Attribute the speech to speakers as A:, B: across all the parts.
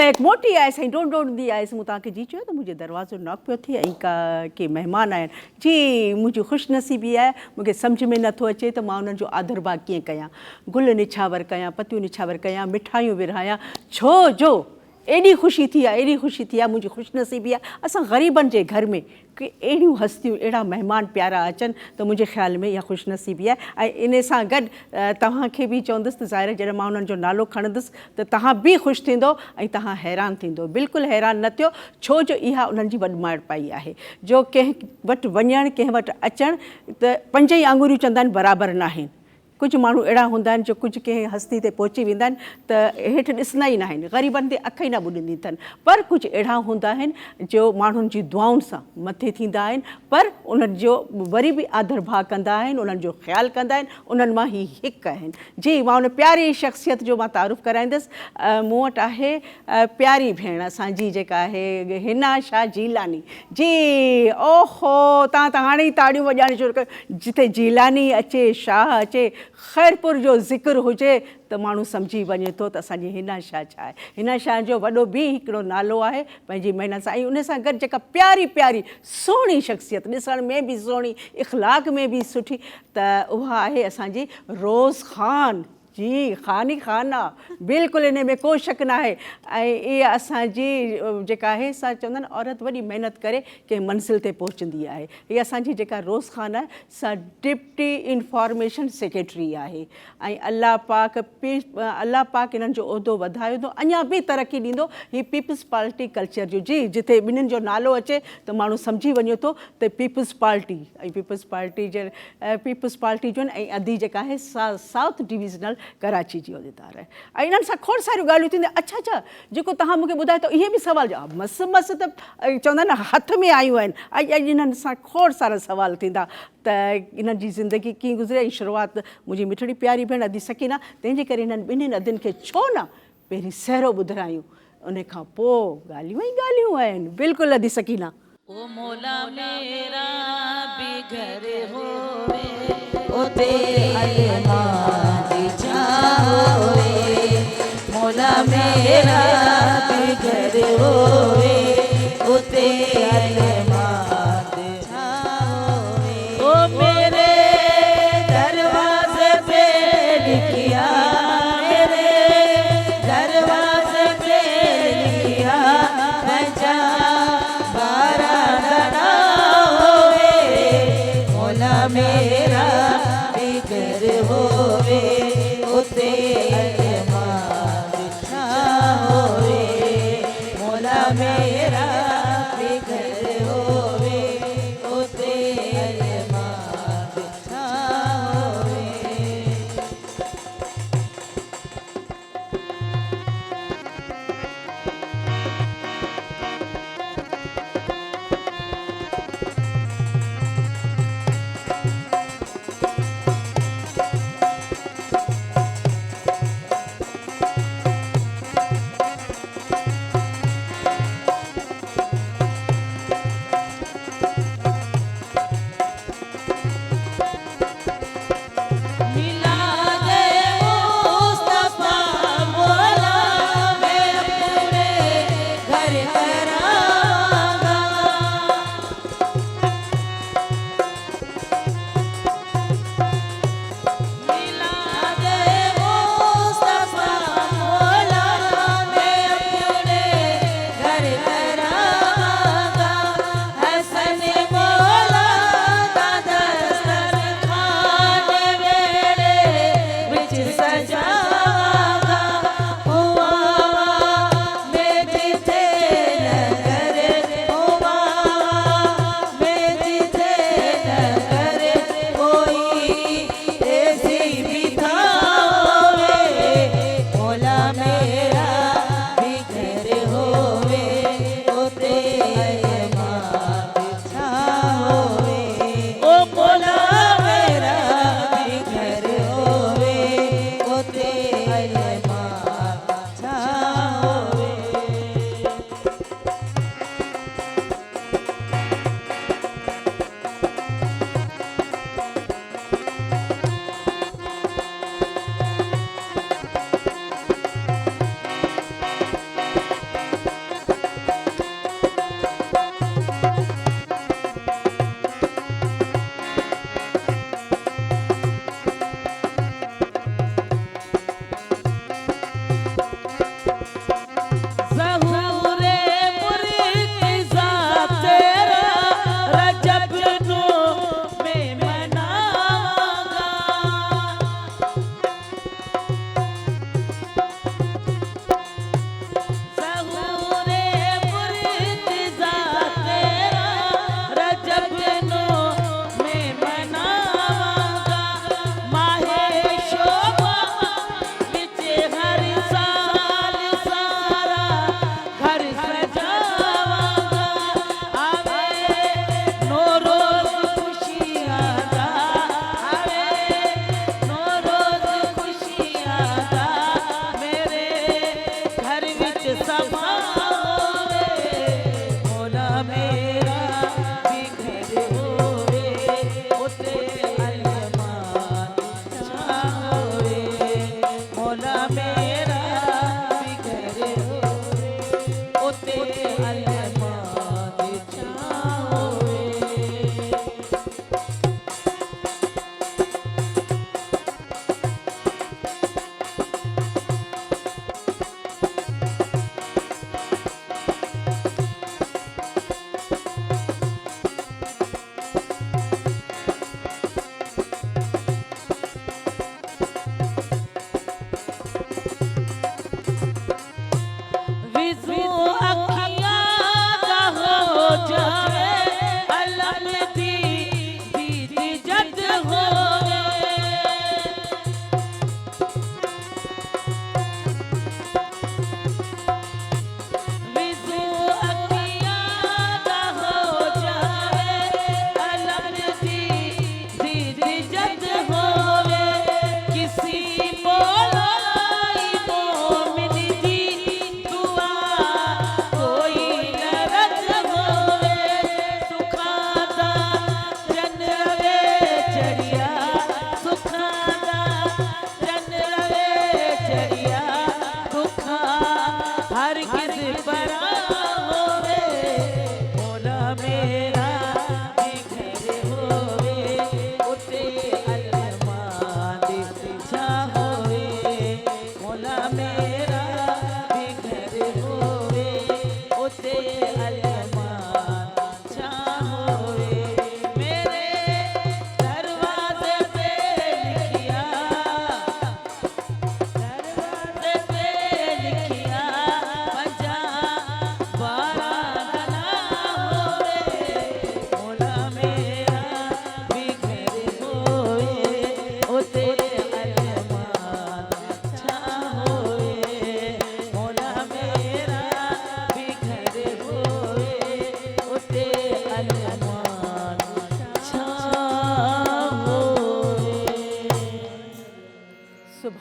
A: Back मोटी आयसि ऐं डोड़ंदी आयसि। मूं तव्हांखे जी चयो त मुंहिंजे दरवाज़ो नॉक पियो थिए ऐं के महिमान आहिनि। जी मुंहिंजी ख़ुशनसीबी आहे, मूंखे सम्झ में नथो अचे त मां उन्हनि जो आदर भाव कीअं कयां, गुल निछावर कयां, पतियूं निछावर कयां, मिठाइयूं विरहायां। छो जो एॾी ख़ुशी थी आहे, एॾी ख़ुशी थी आहे, मुंहिंजी ख़ुशनसीबी आहे असां ग़रीबनि जे घर में कि अहिड़ियूं हस्तियूं, अहिड़ा महिमान प्यारा अचनि त मुंहिंजे ख़्याल में इहा ख़ुशनसीबी आहे। ऐं इन सां गॾु तव्हांखे बि चवंदसि त ज़ाहिर जॾहिं मां उन्हनि जो नालो खणंदसि त तव्हां बि ख़ुशि थींदो ऐं तव्हां हैरान थींदो। बिल्कुलु हैरान न थियो, छो जो इहा उन्हनि जी वॾमाइपाई आहे जो कंहिं वटि वञणु, कंहिं वटि अचणु त पंज ई आङुरियूं चवंदा आहिनि बराबरि न आहिनि। कुझु माण्हू अहिड़ा हूंदा आहिनि जो कुझु कंहिं हस्ती ते पहुची वेंदा आहिनि त हेठि ॾिसंदा ई न आहिनि, ग़रीबनि ते अख ई न ॿुॾंदी अथनि। पर कुझु अहिड़ा हूंदा आहिनि जो माण्हुनि जी दुआउनि सां मथे थींदा आहिनि, पर उन्हनि जो वरी बि आदर भाव कंदा आहिनि, उन्हनि जो ख़्यालु कंदा आहिनि। उन्हनि मां ही हिकु आहिनि। जी मां उन प्यारी शख़्सियत जो मां तारुफ़ कराईंदसि। मूं वटि आहे प्यारी भेण असांजी जेका आहे हिना शाह जीलानी। जी ओहो, तव्हां त हाणे ई ताड़ियूं वॼाइण शुरू कयो। जिते जीलानी अचे, शाह अचे, ख़ैरपुर जो ज़िक्र हुजे त माण्हू सम्झी वञे थो त असांजी हिना शाह छा आहे। हिना शाह जो वॾो बि हिकिड़ो नालो आहे पंहिंजी महिनत सां। ऐं उन सां गॾु जेका प्यारी प्यारी सुहिणी शख़्सियत, ॾिसण में बि सुहिणी, इख़लाक़ में बि सुठी, त उहा आहे असांजी रोज़ ख़ान। जी ख़ान ई ख़ान आहे, बिल्कुलु इन में को शक न आहे। ऐं इहा असांजी जेका आहे सा चवंदा आहिनि औरत वॾी महिनत करे कंहिं मंज़िल ते पहुचंदी आहे। हीअ असांजी जेका रोज़ ख़ान आहे सा डिप्टी इंफॉर्मेशन सेक्रेटरी आहे। ऐं अल्लाह पाक इन्हनि जो उहिदो वधायो थो, अञा बि तरक़ी ॾींदो। हीअ पीपल्स पार्टी कल्चर जो, जी जिते ॿिन्हिनि जो नालो अचे त माण्हू सम्झी वञे थो त पीपल्स पार्टी ऐं पीपल्स पार्टी जो ऐं अधी जेका आहे साउथ डिविज़नल कराची जी उहिदेदार आहे। ऐं इन्हनि सां खोड़ सारियूं ॻाल्हियूं थींदियूं। अच्छा जेको तव्हां मूंखे ॿुधायो त इहे बि सुवाल मस त चवंदा आहिनि हथ में आयूं आहिनि। ऐं इन्हनि सां खोड़ सारा सुवाल थींदा त इन्हनि जी ज़िंदगी कीअं गुज़रे। ऐं शुरूआति मुंहिंजी मिठड़ी प्यारी भेण अदी सकीना, तंहिंजे करे इन्हनि ॿिन्हिनि अदियुनि खे छो न पहिरीं सहरो ॿुधायूं, उन खां पोइ ॻाल्हियूं ई ॻाल्हियूं आहिनि। बिल्कुलु अदी सकीना।
B: ओ मौला मेरा भी घर होवे, उते अरमान जावे। मौला मेरा भी घर होवे, उते अरमान जावे। ओ मेरे दरवाजे पे लिखिया, मेरे दरवाजे पे लिखिया, मैं जा मेरा भी घर हो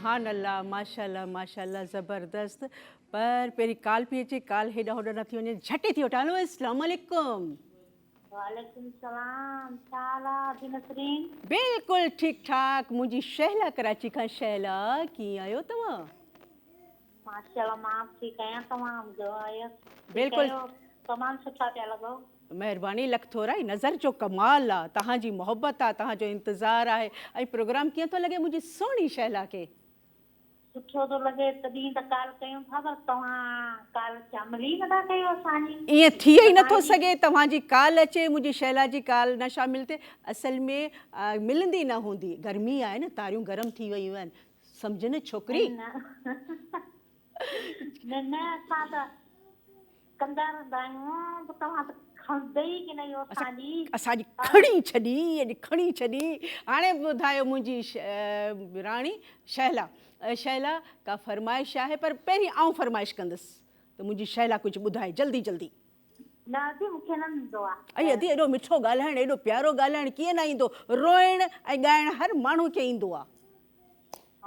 A: सुभान अल्लाह, माशाल्लाह माशाल्लाह, ज़बरदस्त। पर पहिरीं काल पई अचे, काल हेॾा होॾा न थी वञे, झटि थी वठां। हलो, अस्सलाम वालेकुम।
C: वालेकुम सलाम, छा हाल आहे अभी नसरीन?
A: बिल्कुलु ठीकु ठाक। मुंहिंजी शहला कराची खां। शहला, कीअं आहियो तव्हां?
C: माशाल्लाह, मां ठीकु आहियां। तव्हां ॿुधायो आहियो? ठीकु
A: बिल्कुलु
C: आहियो? तमामु सुठा पिया लॻो।
A: महिरबानी, लख थोरा ई नज़र जो कमाल आहे, तव्हांजी मोहबत आहे, तव्हांजो इंतज़ारु आहे। ऐं प्रोग्राम कीअं थो लॻे मुंहिंजी सुहिणी शहला खे?
C: सुठो थो लॻे, तॾहिं त कॉल कयूं था, पर तव्हां कॉल शामिल ई नथा कयो असांजी।
A: ईअं थी ई नथो सघे, तव्हांजी काल अचे, मुंहिंजी शहला जी काल न शामिल थिए। असल में मिलंदी न हूंदी, गर्मी आहे न, तारियूं गरम थी वियूं आहिनि, सम्झ न छोकिरी।
C: न न असां त कंदा रहंदा आहियूं, त तव्हां त खणंदे ई की न आहियो
A: असांजी खणी छॾी, अॼु खणी छॾी। हाणे ॿुधायो मुंहिंजी राणी शहला, शहला का फरमाइश आहे? पर पहिरीं आउं फरमाइश कंदसि, त मुंहिंजी शहला कुझु ॿुधाए जल्दी जल्दी।
C: न अॼु मूंखे न ईंदो आहे।
A: ऐं अदी एॾो मिठो ॻाल्हाइणु, एॾो प्यारो ॻाल्हाइणु कीअं न ईंदो? रोइणु ऐं ॻाइणु हर माण्हू खे ईंदो आहे।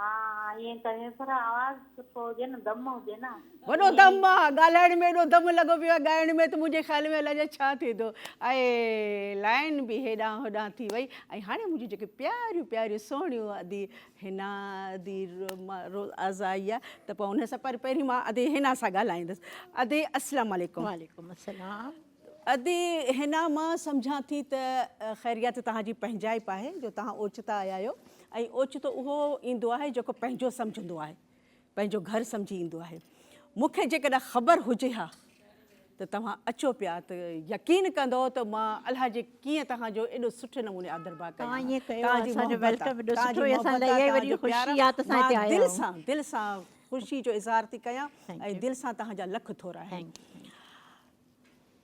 C: हा, ईअं करे, पर आवाज़ सुठो हुजे न, दम हुजे न।
A: वॾो दम आहे, ॻाल्हाइण में एॾो दम लॻो पियो आहे, ॻाइण में त मुंहिंजे ख़्याल में अलाए छा थींदो। ऐं लाइन बि हेॾां होॾां थी वई। ऐं हाणे मुंहिंजी जेके प्यारियूं प्यारियूं सुहिणियूं अदी हिना अदी रोज़ आज़ा आई आहे, त पोइ हुन सां पर पहिरीं मां अदी हिना सां ॻाल्हाईंदसि। अदी अस्सलाम वालेकुम।
B: वालेकुम अस्सलाम।
A: अदी हिना, मां सम्झां थी त ख़ैरियत तव्हांजी पंहिंजाइप आहे, जो तव्हां ओचिता आया आहियो। ऐं ओचितो उहो ईंदो आहे जेको पंहिंजो सम्झंदो आहे, पंहिंजो घरु सम्झी ईंदो आहे। मूंखे जेकॾहिं ख़बर हुजे हा त तव्हां अचो पिया, त यकीन कंदो त मां अलाह जे कीअं तव्हांजो एॾो सुठे नमूने आदरबाग कयां।
B: तव्हां ईअं कयो,
A: तव्हांजी
B: असांजो
A: मोहबत
B: वेलकम
A: आहे,
B: एॾो
A: तव्हांजी
B: सुठो, असां
A: मोहबत
B: लाइ
A: आहे,
B: इहा वॾी
A: तव्हांजो प्यार
B: ख़ुशी आहे त असां हिते
A: मां
B: आया आहियूं।
A: दिलि सां ख़ुशी जो इज़हार थी कयां,
B: Thank
A: ऐं
B: you.
A: दिलि सां तव्हांजा लख थोरा आहिनि।
B: Thank U.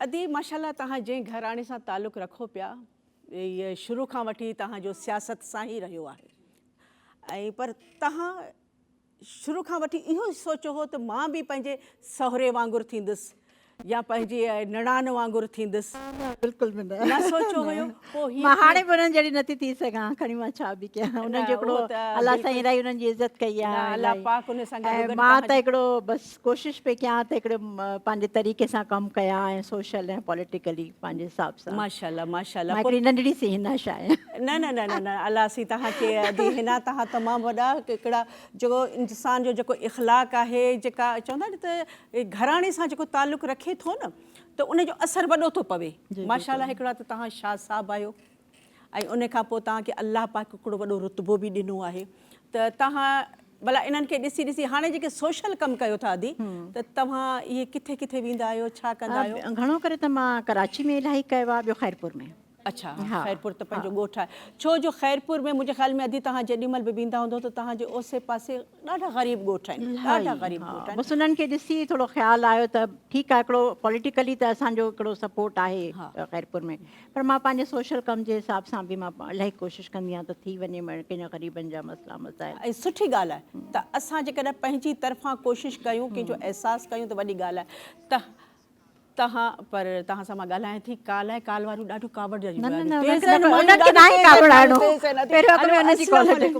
A: अदी माशाल्लाह, तव्हां जंहिं घराणे सां तालुक़ु रखो पिया, इहे शुरू खां वठी तव्हांजो सियासत सां ई रहियो आहे। ऐं पर तव्हां शुरू खां वठी इहो सोचियो हो त मां बि पंहिंजे सहुरे वांगुरु थींदुसि, या पंहिंजी निणान वांगुरु थींदुसि,
B: बिल्कुलु बि
A: न सोचियो हुयो। पोइ हीअं
B: मां हाणे बि उन्हनि जहिड़ी नथी थी सघां, खणी मां छा बि कयां। उन्हनि जो हिकिड़ो
A: उहो त
B: अलाह साईं
A: बिल्कुलु
B: इलाही उन्हनि जी इज़त कई आहे,
A: अलाह
B: इलाही।
A: पाक उन सां गॾु
B: ऐं
A: गॾु
B: मां त हिकिड़ो बसि कोशिशि पई कयां त हिकिड़े पंहिंजे तरीक़े सां कमु कयां, ऐं सोशल ऐं पॉलिटिकली पंहिंजे हिसाब सां।
A: माशाल्लाह माशाल्लाह।
B: मां हिकिड़ी नंढड़ी सी हिना छा आहे।
A: न न न न न, अलाह सी तव्हांखे अदी हिना, तव्हां तमामु वॾा हिकिड़ा जेको इंसान जो जेको इख़लाक़ आहे, जेका चवंदा आहिनि त घराणे सां जेको तालुक़ु रखे थो न, त उनजो असरु वॾो थो पवे। माशाल्लाह, हिकिड़ा त तव्हां शाह साहब आहियो, ऐं उन खां पोइ तव्हांखे अलाह पाक हिकिड़ो वॾो रुतबो बि ॾिनो आहे। त तव्हां भला इन्हनि खे ॾिसी ॾिसी हाणे जेके सोशल कमु कयो था अदी, त तव्हां इहे किथे किथे वेंदा आहियो, छा कंदा आहियो?
B: घणो करे त मां कराची में इलाही कयो आहे, ॿियो ख़ैरपुर में।
A: अच्छा, ख़ैरपुर त पंहिंजो ॻोठु आहे। छो जो ख़ैरपुर में मुंहिंजे ख़्याल में अदी तव्हां जेॾी महिल बि वेंदा हूंदो त तव्हांजे ओसे पासे ॾाढा ग़रीब ॻोठ आहिनि, ॾाढा ग़रीब ॻोठ आहिनि।
B: बसि उन्हनि खे ॾिसी थोरो ख़्यालु आयो त ठीकु आहे, हिकिड़ो पॉलिटिकली त असांजो हिकिड़ो सपोर्ट आहे ख़ैरपुर में, पर मां पंहिंजे सोशल कम जे हिसाब सां बि मां इलाही कोशिशि कंदी आहियां त थी वञे कंहिंजा ग़रीबनि जा मसइला मसाइल।
A: ऐं सुठी ॻाल्हि आहे त असां जेकॾहिं पंहिंजी तरफ़ां कोशिशि कयूं, कंहिंजो अहसासु कयूं, त वॾी ॻाल्हि आहे। त तव्हां, पर तव्हां सां मां ॻाल्हायां थी, काल आहे, काल वारियूं ॾाढियूं कावड़ जूं आहिनि।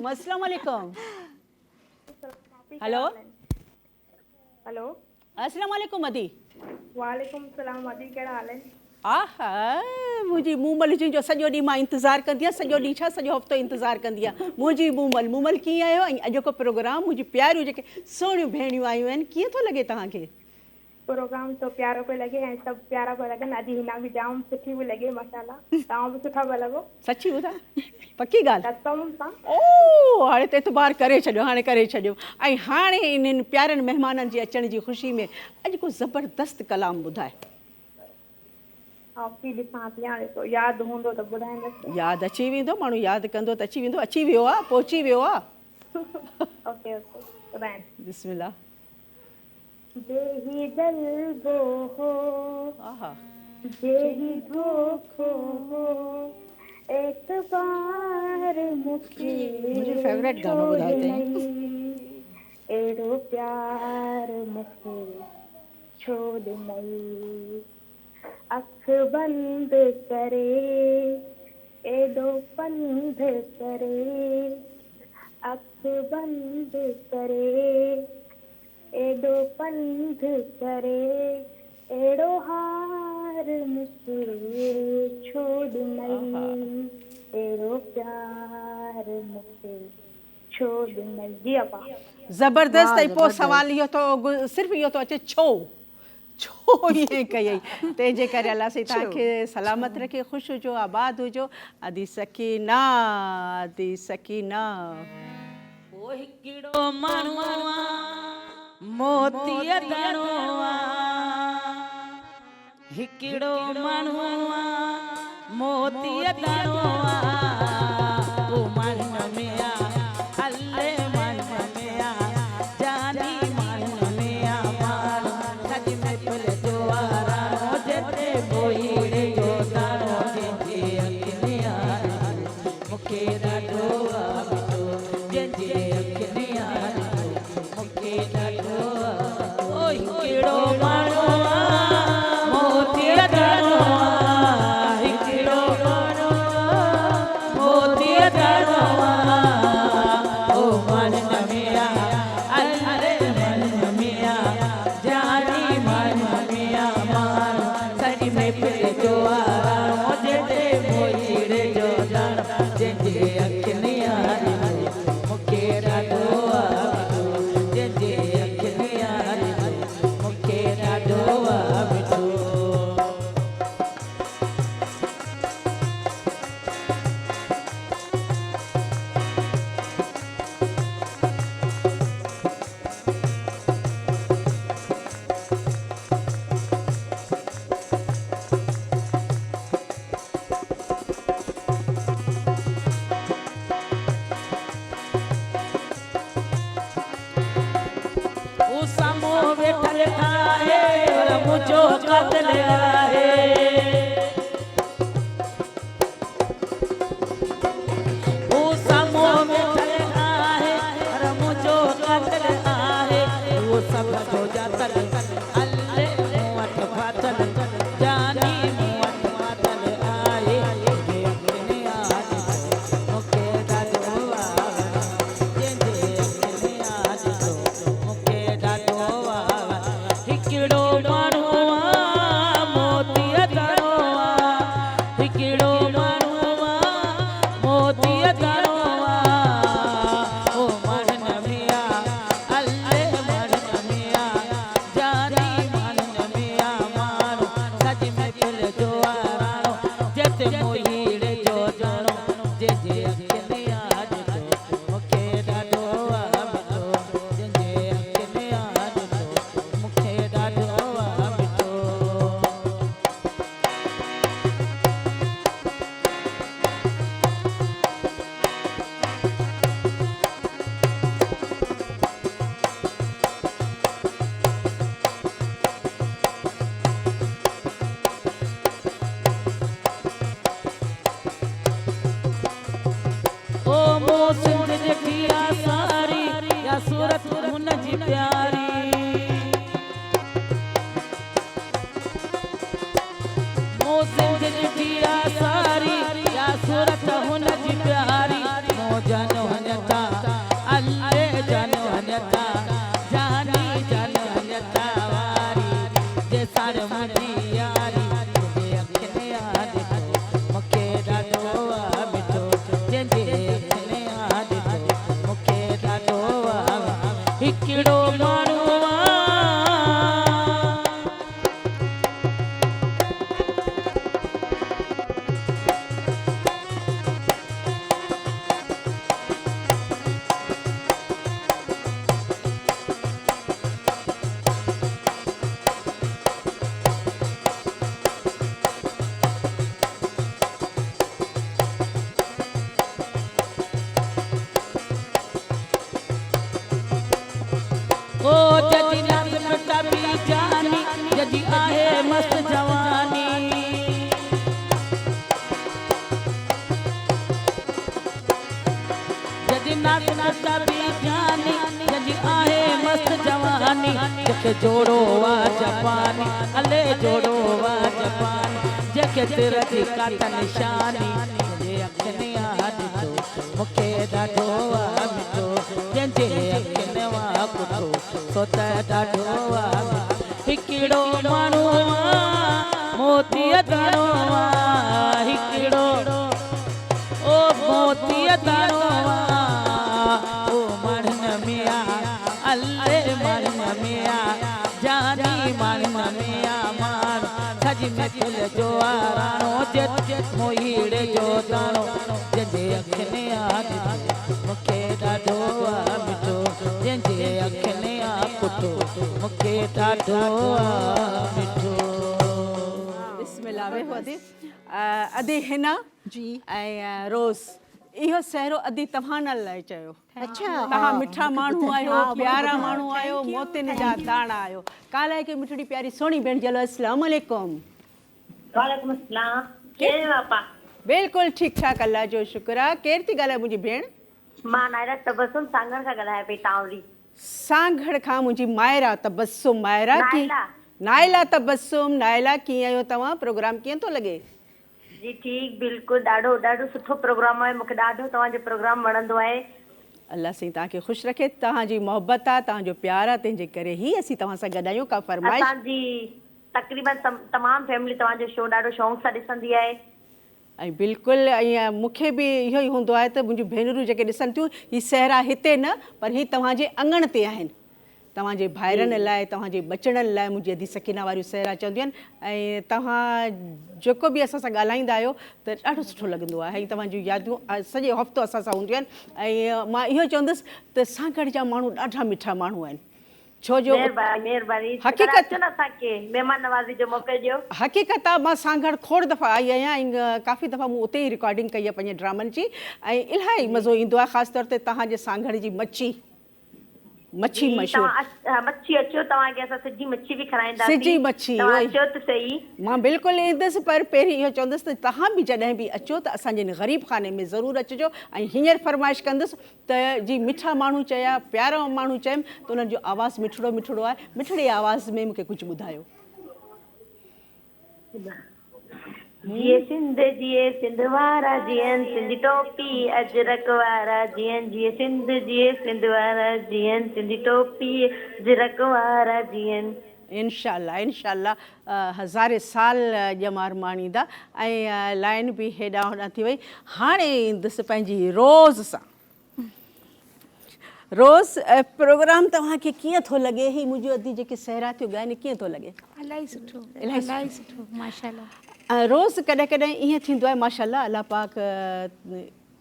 A: अस्सलाम वालेकुम। हेलो,
D: हेलो,
A: अस्सलाम वालेकुम अदी।
D: वालेकुम सलाम अदी, कहिड़ा हाल आहिनि?
A: आहा, मुंहिंजी मूमल जो सॼो ॾींहुं मां इंतज़ारु कंदी आहियां, सॼो ॾींहुं छा सॼो हफ़्तो इंतज़ारु कंदी आहियां। मुंहिंजी मूमल, मूमल कीअं आहियो? ऐं अॼोको प्रोग्राम, मुंहिंजी प्यारियूं जेके सुहिणियूं भेणियूं आयूं आहिनि, कीअं थो लॻे तव्हांखे?
D: प्रोग्राम तो प्यारो पियो लॻे, ऐं सभु प्यारा पिया लॻनि। अॼु हिना बि जाम सुठी पई लॻे, माशाल्लाह। तव्हां बि सुठा पिया लॻो।
A: सची ॿुधां, पकी ॻाल्हि?
D: कसम सां।
A: ओ, हाणे त एतबार करे छॾियो, हाणे करे छॾियो। ऐं हाणे इन्हनि प्यारनि महिमाननि जे अचण जी ख़ुशी में अॼु को ज़बरदस्त कलाम ॿुधाए।
D: थी ॾिसां थी, हाणे तो यादि हूंदो त ॿुधाईंदसि।
A: यादि अची वेंदो, माण्हू यादि कंदो त अची वेंदो। अची वियो आहे, पहुची वियो आहे।
D: ओके ओके, ॿुधायां।
A: बिस्मिल्लाह।
D: जेही दिल वो हो,
A: आहा,
D: जेही धोखो हो, एक बार
B: मुंहिंजो फेवरेट गानो ॿुधायो अथई।
D: एड़ो प्यार मूंखे छोड़ नई, अख बंद करे एॾो पंध करे, अख बंद करे एडो पंध करे एड़ो हार मुझे छोड़ नहीं एड़ो प्यार मुझे छोड़ नहीं। जी अपा
A: ज़बरदस्त। ऐं पोइ सवाल इहो थो सिर्फ़ु इहो थो अचे छो ईअं कयई, तंहिंजे करे अलाह साईं तव्हांखे सलामत रखे, ख़ुशि हुजो, आबाद हुजो। आदि सकीना आदि सकीना।
E: ओ हिकिड़ो माण्हू मोतीअ दाणो हिकिड़ो माण्हू मोतीअ दाणो ओ मन में अल्ले मन में जानी मन में मार सज में पुल जो आरानो जते बोईड़े जो दाणो जंहिंजे अखियुनि मूंखे ॾाढो जंहिंजे अखियुनि मूंखे ॾाढो ओ हिकिड़ो माण्हू मोतीअ दाणो हिकिड़ो माण्हू मोतीअ दाणो ओ मन में अल्ले मन में जानी मन में मार सज में पुल जो आरानो जते बोईड़े जो दाणो जंहिंजे अखियुनि मूंखे ॾाढो जंहिंजे अखियुनि मूंखे ॾाढो मिठो। सामो वेठल आहे और मुझो कतल आहे ओ सामो वेठल आहे और मुझो कतल आहे वो सब जो जातल अल्ले मुवट फातल जानी मुवट फातल आहे के अखियुनि मूंखे ॾाढो जंहिंजे अखियुनि मूंखे ॾाढो हिकिड़ो माण्हू मोतीअ दाणो हिकिड़ो माण्हू मोतीअ दाणो ओ मन में अल्ले मन में जानी मन में माण्हू सज में दिल जो आरानो जते मोहीड़े जो दाणो जंहिंजे अखियुनि मूंखे ॾाढो मिठो जंहिंजे अखियुनि मूंखे ॾाढो मिठो। ओ मो सिंध जेकी आ सारी या सूरत हुन जी प्यारी मो सिंध जेकी आ सारी या सूरत हुन जी प्यारी मो जन वञता अल्ले जन वञता जानी जन वञता वारी जे सार मुंहिंजी यारी तुंहिंजे अखियुनि मूंखे ॾाढो मिठो जंहिंजे मूंखे ॾाढो हिकिड़ो माण्हू ओ जजी नाज़ मिटा बि जानी जजी आहे मस्त जवानी जजी नाज़ मिटा बि जानी जजी आहे मस्त जवानी जेके जोड़ो वा जवानी अले जोड़ो वा जवानी जेके तिर जी काट निशानी जे अखियुनि ॾिठो मूंखे ॾाढो मिठो ॾिसो त ॾाढो आहे हिकिड़ो माण्हू मोतीअ दाणो आहे हिकिड़ो ओ मोतीअ दाणो आहे ओ मण में आहे अल्ले मण में आहे जानी मण में आहे माण्हू सज में दिल जो आराणो जत मोहीड़े जो दाणो जंहिंजे अखियुनि आहे मूंखे ॾाढो आहे मिठो जंहिंजे अखियुनि आहे कुटो मूंखे ॾाढो आहे मिठो
A: बिस्मिल्लाह वे होदी अदी हिना
B: जी
A: ऐं रोज़ इहो सहरो अदी तव्हां न लाइ चयो
B: अच्छा
A: तव्हां मिठा माण्हू आहियो प्यारा माण्हू आहियो मोतियुनि जा दाणा आहियो काल्ह हिकु मिठड़ी प्यारी सोणी भेण चलो अस्सलाम वालेकुम
C: वालेकुम अस्सलाम केरु बापा
A: बिल्कुलु ठीकु ठाक अल्लाह जो शुक्र आहे केरु थी ॻाल्हाए मुंहिंजी भेण
C: मां नायरा तबसुम सांगण खां ॻाल्हायां पई तावरी
A: सांगड़ खां मुंहिंजी मायरा तबस्सुम मायरा की
C: नायला।
A: नायला तबस्सुम नायला कीअं आहियो तव्हां प्रोग्राम कीअं थो लॻे
C: जी ठीकु बिल्कुलु ॾाढो ॾाढो सुठो प्रोग्राम आहे मूंखे ॾाढो तव्हांजो प्रोग्राम वणंदो आहे
A: अल्लाह साईं तव्हांखे ख़ुशि रखे तव्हांजी मोहबत आहे तव्हांजो प्यार आहे तंहिंजे करे ई असीं तव्हां सां गॾु आहियूं का फरमाइश
C: असांजी तक़रीबन तमामु फैमिली तव्हांजो शो ॾाढो शौक़ सां ॾिसंदी आहे
A: ऐं बिल्कुलु ऐं मूंखे बि इहो ई हूंदो आहे त मुंहिंजियूं भेनरूं जेके ॾिसनि थियूं हीअ सहरा हिते न पर हीअ तव्हांजे अङण ते आहिनि तव्हांजे भाइरनि लाइ तव्हांजे बचड़नि लाइ मुंहिंजी अदी सकीना वारियूं सहरा चवंदियूं आहिनि ऐं तव्हां जेको बि असां सां ॻाल्हाईंदा आहियो त ॾाढो सुठो लॻंदो आहे ऐं तव्हांजूं यादियूं सॼे हफ़्तो असां सां हूंदियूं आहिनि ऐं मां इहो चवंदसि त सांगड़ जा माण्हू ॾाढा मिठा माण्हू आहिनि छो जो
C: महिरबानी
A: हक़ीक़त
C: अचो न असांखे महिमान नवाज़ी जो मौक़ो ॾियो
A: हक़ीक़त आहे मां सांगड़ खोड़ दफ़ा आई आहियां ऐं काफ़ी दफ़ा मूं उते ई रिकॉर्डिंग कई आहे पंहिंजे ड्रामनि जी ऐं इलाही मज़ो ईंदो आहे ख़ासि तौर ते तव्हांजे सांगड़ जी मच्छी मशहूरु
C: मच्छी अचो तव्हांखे असां सिजी मच्छी बि खाराईंदासीं
A: सिजी मच्छी
C: तव्हां अचो त सही
A: मां बिल्कुलु ईंदसि पर पहिरीं इहो चवंदसि त तव्हां बि जॾहिं बि अचो त असांजे हिन ग़रीब खाने में ज़रूरु अचिजो ऐं हींअर फरमाइश कंदसि त जी मिठा माण्हू चया प्यारा माण्हू चयमि त उन्हनि जो आवाज़ु मिठड़ो मिठड़ो आहे मिठड़ी आवाज़ में मूंखे कुझु ॿुधायो
C: जिए सिंध वारा जियन सिंधी टोपी अजरक वारा जियन जिए सिंध वारा जियन सिंधी टोपी अजरक वारा जियन
A: इंशाल्लाह इंशाल्लाह हज़ारे साल ॼमार माणींदा ऐं लाइन बि हेॾां होॾां थी वई हाणे ईंदसि पंहिंजी रोज़ सां रोज़ प्रोग्राम तव्हांखे कीअं थो लॻे ही मुंहिंजूं अदी जेके सहरा थियूं ॻाइनि कीअं थो लॻे
F: इलाही सुठो
A: इलाही
F: इलाही सुठो माशाल्लाह
A: रोज़ कॾहिं कॾहिं ईअं थींदो आहे माशाल्लाह अल्लाह पाक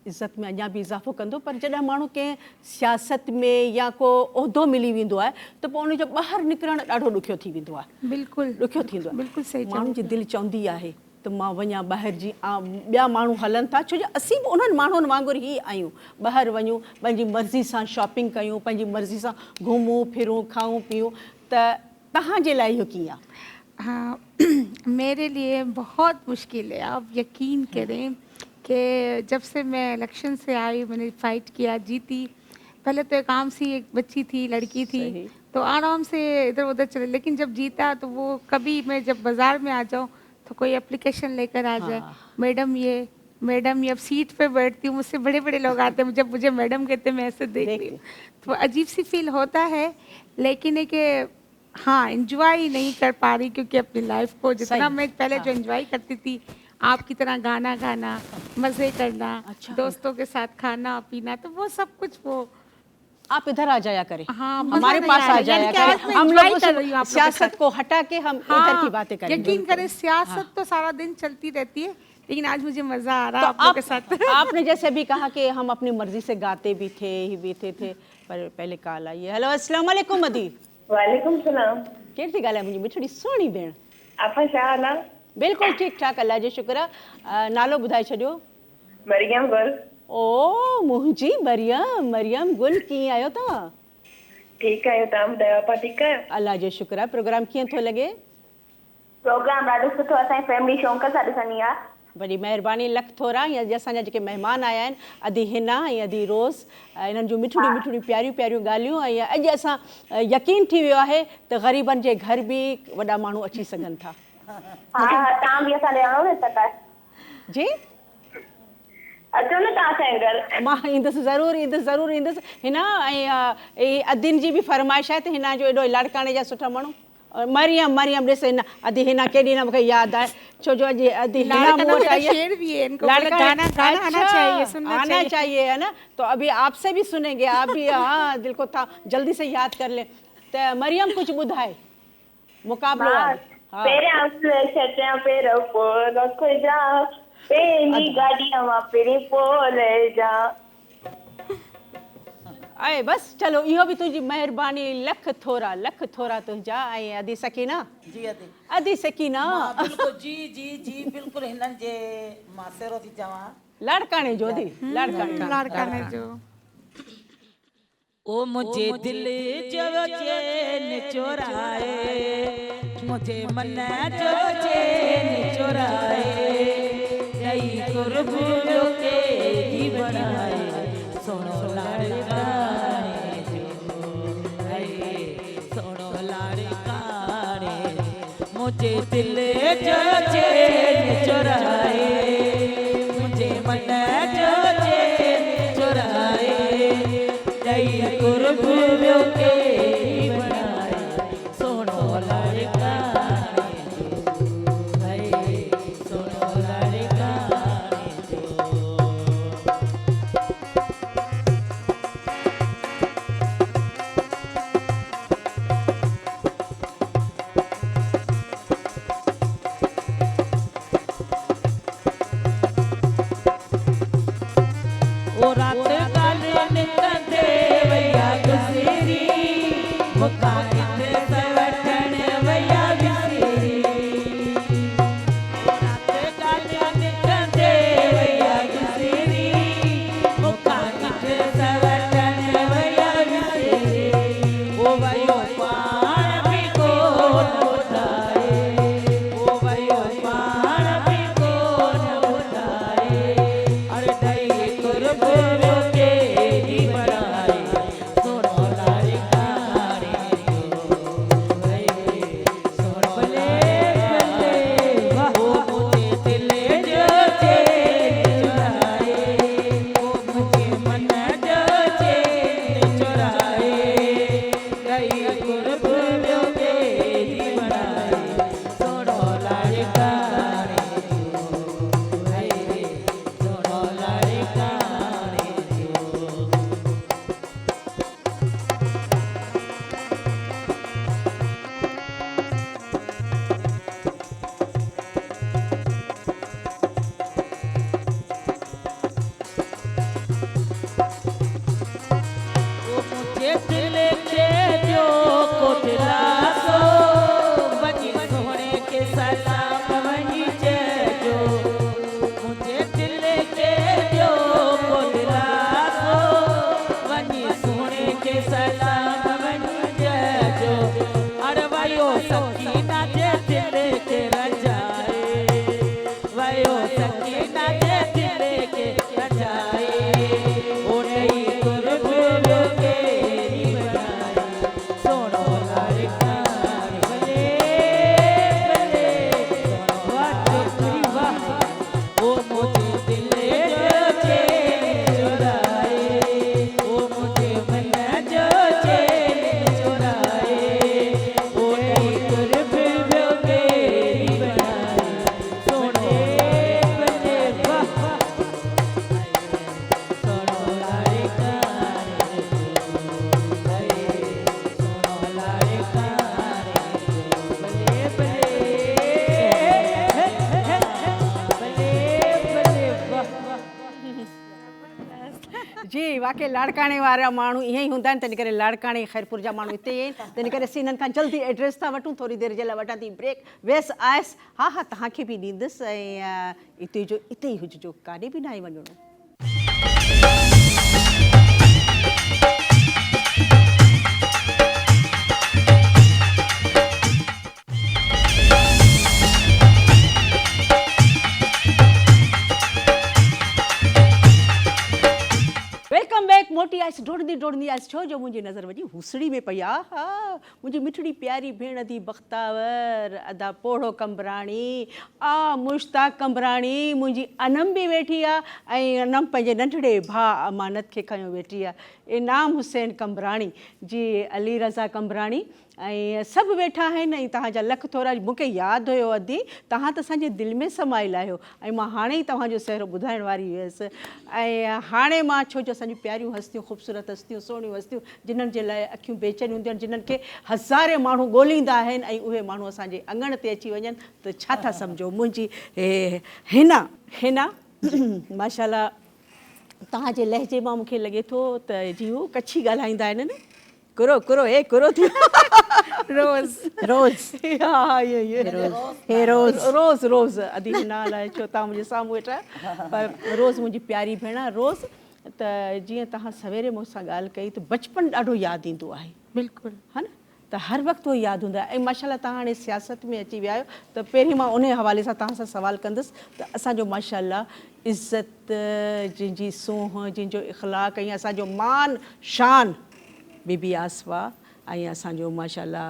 A: इज़त में अञा बि इज़ाफ़ो कंदो पर जॾहिं माण्हू कंहिं सियासत में या को उहिदो मिली वेंदो आहे त पोइ उनजो ॿाहिरि निकिरणु ॾाढो ॾुखियो थी वेंदो आहे
F: बिल्कुलु
A: ॾुखियो थींदो आहे
F: बिल्कुलु सही
A: माण्हू जी दिलि चवंदी आहे त मां वञा ॿाहिरि जी ॿिया माण्हू हलनि था छो जो असीं बि उन्हनि माण्हुनि वांगुरु ई आहियूं ॿाहिरि वञूं पंहिंजी मर्ज़ी सां शॉपिंग कयूं पंहिंजी मर्ज़ी सां घुमूं फिरूं खाऊं पीऊं त तव्हांजे लाइ इहो कीअं आहे
F: हाँ मेरे लिए बहुत मुश्किल है आप यकीन करें कि जब से मैं इलेक्शन से आई मैंने फाइट किया जीती पहले तो एक आम सी एक बच्ची थी लड़की थी
A: सही।
F: तो आराम से इधर उधर चले लेकिन जब जीता तो वो कभी मैं जब बाज़ार में आ जाऊँ तो कोई एप्लीकेशन लेकर आ जाए मैडम ये अब सीट पे बैठती हूँ मुझसे बड़े बड़े लोग आते हैं जब मुझे मैडम कहते हैं मैं ऐसे देख रही हूँ तो अजीब सी फील होता है लेकिन एक हाँ एंजॉय नहीं कर पा रही क्योंकि अपनी लाइफ को जितना मैं पहले जो एंजॉय करती थी आपकी तरह गाना गाना मज़े करना दोस्तों के साथ खाना पीना तो वो सब कुछ वो
A: आप इधर आ जाया करें
F: हाँ, मज़ा
A: हमारे
F: नहीं
A: पास
F: आ
A: आ
F: रहा।
A: जाया
F: यानी कि आज
A: करें
F: मैं
A: हम
F: enjoy
A: लोग
F: कर रही हूँ आप
A: उस
F: लोगों के
A: सियासत
F: साथ।
A: को हटा के हम इधर की बातें करें
F: यकीन करें सियासत तो सारा दिन चलती रहती है लेकिन आज मुझे मज़ा आ रहा है आप लोगों के साथ
A: आपने जैसे भी कहा कि हम अपनी मर्जी से गाते भी थे ही भी थे पर पहले कॉल आई है हेलो अस्सलाम वालेकुम अदी
G: वालेकुम सलाम
A: केरु थी ॻाल्हाए मुंहिंजी मिठड़ी सुहिणी भेण
G: आपा छा हाल आहे
A: बिल्कुलु ठीकु ठाक अल्लाह जो शुक्र आहे नालो ॿुधाए छॾियो
G: मरियम गुल
A: ओ मुंहिंजी मरियम गुल कीअं आहियो तव्हां
G: ठीकु आहियो तव्हां ॿुधायो आपा ठीकु आहियो
A: अल्लाह जो शुक्र आहे प्रोग्राम कीअं थो लॻे
G: प्रोग्राम ॾाढो सुठो असांजी फैमिली शौक़ सां ॾिसंदी आहे
A: वॾी महिरबानी लख थोरा या असांजा जेके महिमान आया आहिनि अदी हिना ऐं अदी रोज़ इन्हनि जूं मिठड़ियूं प्यारियूं प्यारियूं ॻाल्हियूं ऐं अॼु असां यकीन थी वियो आहे त ग़रीबनि जे घर बि वॾा माण्हू अची सघनि था
G: हा तव्हां बि असां ॾे आओ न त
A: जी
G: अचो न तव्हां असांजे घर।
A: मां ईंदसि ज़रूरु ईंदसि। हिन ऐं अदीन जी बि फरमाइश आहे त हिन जो एॾो लाड़काणे जा सुठा माण्हू मरियम ॾिस हिन अदी हिन केॾी न मूंखे यादि आहे छो जो अॼु अदी
F: शेर भी है इनको, गाना आना चाहिए, सुनना
A: आना चाहिए है ना। तो अभी आपसे भी सुनेंगे, आप भी हाँ दिल को था जल्दी से याद कर ले। तो मरियम कुछ ॿुधाए मुकाबलो
G: पहिरियां छटियां पेर पोइ रखजा पंहिंजी गाॾीअ मां पहिरीं पोइ लहिजा।
A: ऐं बस चलो इहो बि तुंहिंजी महिरबानी लख थोरा तुंहिंजा। ऐं अदी सकीना
E: जी
A: अदी सकीना
E: बिल्कुल जी बिल्कुल हिननि जे मां सेरो थी चवां
A: लाड़काणे जो दी
F: लाड़काने जो।
E: ओ मुझे दिल जो चैन चुराए मुझे मन जो चैन चुराए जई कुर्बानियों के ही बनाए सोनो लाड़काने जो सोनो लाड़काने मुझे दिल जो चैन चुराए मुझे मन जो चैन चुराए जई कुर्बानियों के ही बनाए सोनो लाड़काने जो सोनो लाड़काने जो। ओ रात काले निकंदे वैया गुजरी मुका किते सवठण वैया बिसरी ओ रात काले निकंदे वैया गुजरी मुका किते सवठण वैया बिसरी ओ वयो पाण भी कोन ॿुधाए ओ वयो पाण भी कोन ॿुधाए अरे दई कुर्बानियों के ही बनाए सोनो लाड़काने जो सोनो बले वाह ओ मुझे दिल जो चैन चुराए ओ मुझे मन जो चैन चुराए दई कुर्बानियों के ही बनाए सोनो लाड़काने जो सोनो लाड़काने जो। ओ मुझे दिल के जो कोतरा सो वजी सोहणे के सलाम वही जो मुझे दिल के जो कोतरा सो वजी सोहणे के सलाम वही जो अरे वयो सकीना जे दिल के रजाए वयो सकीना जे दिल के रजाए ओ नहीं कुर्बानियों के ही बनाए सोनो लाड़काने बले सोनो वाह ओ मुझे दिल जो चैन चुराए ओ मुझे मन जो चैन चुराए ओ नहीं कुर्बानियों के ही बनाए सोनो बले वाह सोनो लाड़काने सोनो लाड़काने बले बले वाह।
A: जी वाकई लाड़काणे वारा माण्हू ईअं ई हूंदा आहिनि तंहिं करे लाड़काणे ख़ैरपुर जा माण्हू हिते ई आहिनि तंहिं करे असीं हिननि खां जल्दी एड्रेस था वठूं थोरी देरि जे लाइ वठां थी ब्रेक वेस आयसि हा तव्हांखे बि ॾींदुसि ऐं हिते ई हुजिजो काॾे बि न आहे वञिणो। वेलकम बैक मोटी आयसि डोड़ंदी आयसि छो जो मुंहिंजी नज़र वॼी हुसड़ी में पई आहे। हा मुंहिंजी मिठड़ी प्यारी भेण थी बख़्तावर अदा पोड़ो कंबराणी आ मुश्ताक कंबराणी मुंहिंजी अनम बि वेठी आहे ऐं अनम पंहिंजे नंढड़े भाउ अमानत खे खयो वेठी आहे। इनाम हुसैन कंबराणी जी अली रज़ा कंबराणी ऐं सभु वेठा आहिनि ऐं तव्हांजा लख थोरा। मूंखे यादि हुयो अदी तव्हां त असांजे दिलि में समाइल आहियो ऐं मां हाणे ई तव्हांजो सहरो ॿुधाइण वारी हुयसि। ऐं हाणे मां छो जो असांजूं प्यारियूं हस्तियूं ख़ूबसूरत हस्तियूं सुहिणियूं हस्तियूं जिन्हनि जे लाइ अखियूं बेचैन हूंदियूं आहिनि जिन्हनि खे हज़ारे माण्हू ॻोल्हींदा आहिनि ऐं उहे माण्हू असांजे अङण ते अची वञनि त छा था सम्झो। मुंहिंजी हिना माशाल्लाह तव्हांजे लहजे मां मूंखे लॻे थो त जी हू कच्छी ॻाल्हाईंदा आहिनि न। कुरो कुरो हे कुरो थी
F: रोज़
A: हा रोज़ अदी हिना लाइ छो तव्हां मुंहिंजे साम्हूं वेठा पर रोज़ मुंहिंजी प्यारी भेण रोज़ त जीअं तव्हां सवेरे मूंसां ॻाल्हि कई त बचपन ॾाढो यादि ईंदो आहे।
F: बिल्कुलु
A: हा न त हर वक़्तु उहो यादि हूंदो आहे। ऐं माशाल्लाह तव्हां हाणे सियासत में अची विया आहियो त पहिरीं मां उन हवाले सां तव्हां सां सवालु कंदसि त असांजो माशाल्लाह इज़त जंहिंजी सूंहं जंहिंजो इख़लाक़ ऐं असांजो मान शान बीबी आसवा ऐं असांजो माशाल्लाह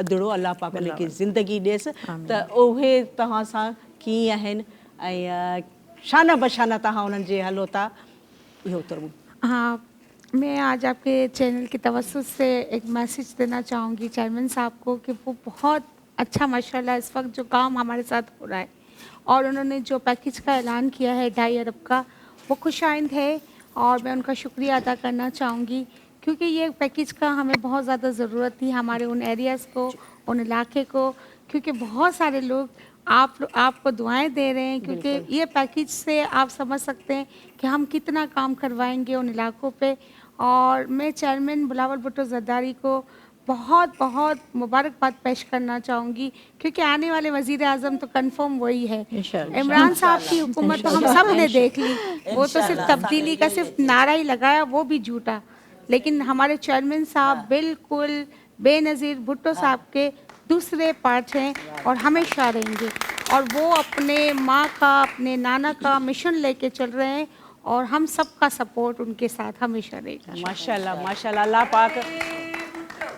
A: अदड़ो अलाह पाक उनखे ज़िंदगी ॾियसि त उहे तव्हां सां कीअं आहिनि ऐं शाना बशाना तव्हां उन्हनि जे हलो था इहो उतरबो।
F: हाँ, मैं आज आपके चैनल की तवस्सुस से एक मैसेज देना चाहूँगी चेयरमैन साहब को कि वो बहुत अच्छा माशाल्लाह इस वक्त जो काम हमारे साथ हो रहा है और उन्होंने जो पैकेज का ऐलान किया है 2.5 अरब का वो खुशाइंद है और मैं उनका शुक्रिया अदा करना चाहूँगी क्योंकि ये पैकेज का हमें बहुत ज़्यादा ज़रूरत थी हमारे उन एरियाज़ को उन इलाके को क्योंकि बहुत सारे लोग आपको दुआएं दे रहे हैं क्योंकि ये पैकेज से आप समझ सकते हैं कि हम कितना काम करवाएंगे उन इलाकों पे। और मैं चेयरमैन बिलावल भुट्टो ज़रदारी को बहुत बहुत मुबारकबाद पेश करना चाहूँगी क्योंकि आने वाले वज़ीर आज़म तो कंफर्म वही है। इमरान साहब की हुकूमत तो हम सब ने देख ली, वो तो सिर्फ तब्दीली का सिर्फ नारा ही लगाया, वो भी झूठा। लेकिन हमारे चेयरमैन साहब बिल्कुल बेनज़ीर भुट्टो साहब के दूसरे पार्ट हैं और हमेशा रहेंगे और वो अपने माँ का अपने नाना का मिशन लेके चल रहे हैं और हम सबका सपोर्ट उनके साथ हमेशा रहेगा।
A: माशाल्लाह माशाल्लाह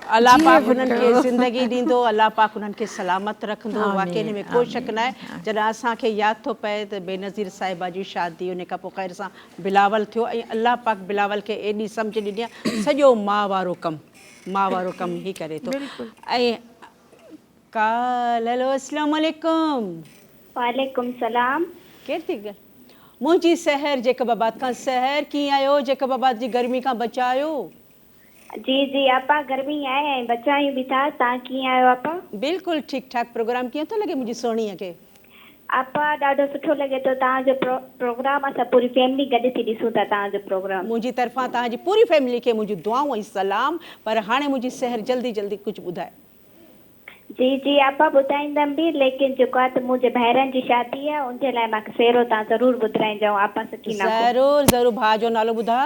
A: अल्लाह पाक उन्हनि खे ज़िंदगी ॾींदो, अल्लाह पाक उन्हनि खे सलामत रखंदो। वाक़ई हिन में को शक न आहे। जॾहिं असांखे यादि थो पए त बेनज़ीर साहिबा जी शादी उन खां पोइ ख़ैर सां बिलावल थियो ऐं अल्लाह पाक बिलावल खे एॾी सम्झ ॾिनी आहे सॼो मां वारो कमु ई करे थो। ऐं हेलो अस्सलाम वालेकुम।
G: वालेकुम सलाम।
A: केरु थी ॻाल्हि? मुंहिंजी सहर जेकबाबाद खां। सहर कीअं आहियो? जेकबाबाद जी गर्मी खां बचायो?
G: जी आपा गर्मी आहे ऐं बचायूं बि था। तव्हां कीअं आहियो आपा?
A: बिल्कुलु ठीकु ठाक। प्रोग्राम कीअं थो लॻे मुंहिंजी सोणीअ खे?
G: आपा ॾाढो सुठो लॻे थो तव्हांजो प्रोग्राम। असां पूरी फैमिली गॾु थी ॾिसूं था तव्हांजो प्रोग्राम।
A: मुंहिंजी तरफ़ां तव्हांजी पूरी फैमिली खे मुंहिंजूं दुआऊं ऐं सलाम। पर हाणे मुंहिंजी सहर जल्दी कुझु ॿुधाए।
G: जी आपा ॿुधाईंदमि बि लेकिन जेको आहे त मुंहिंजे भाइरनि जी शादी आहे उनजे लाइ मूंखे सेरो तव्हां ज़रूरु ॿुधाइजो। आपा सकीना
A: ज़रूरु भाउ जो नालो ॿुधा।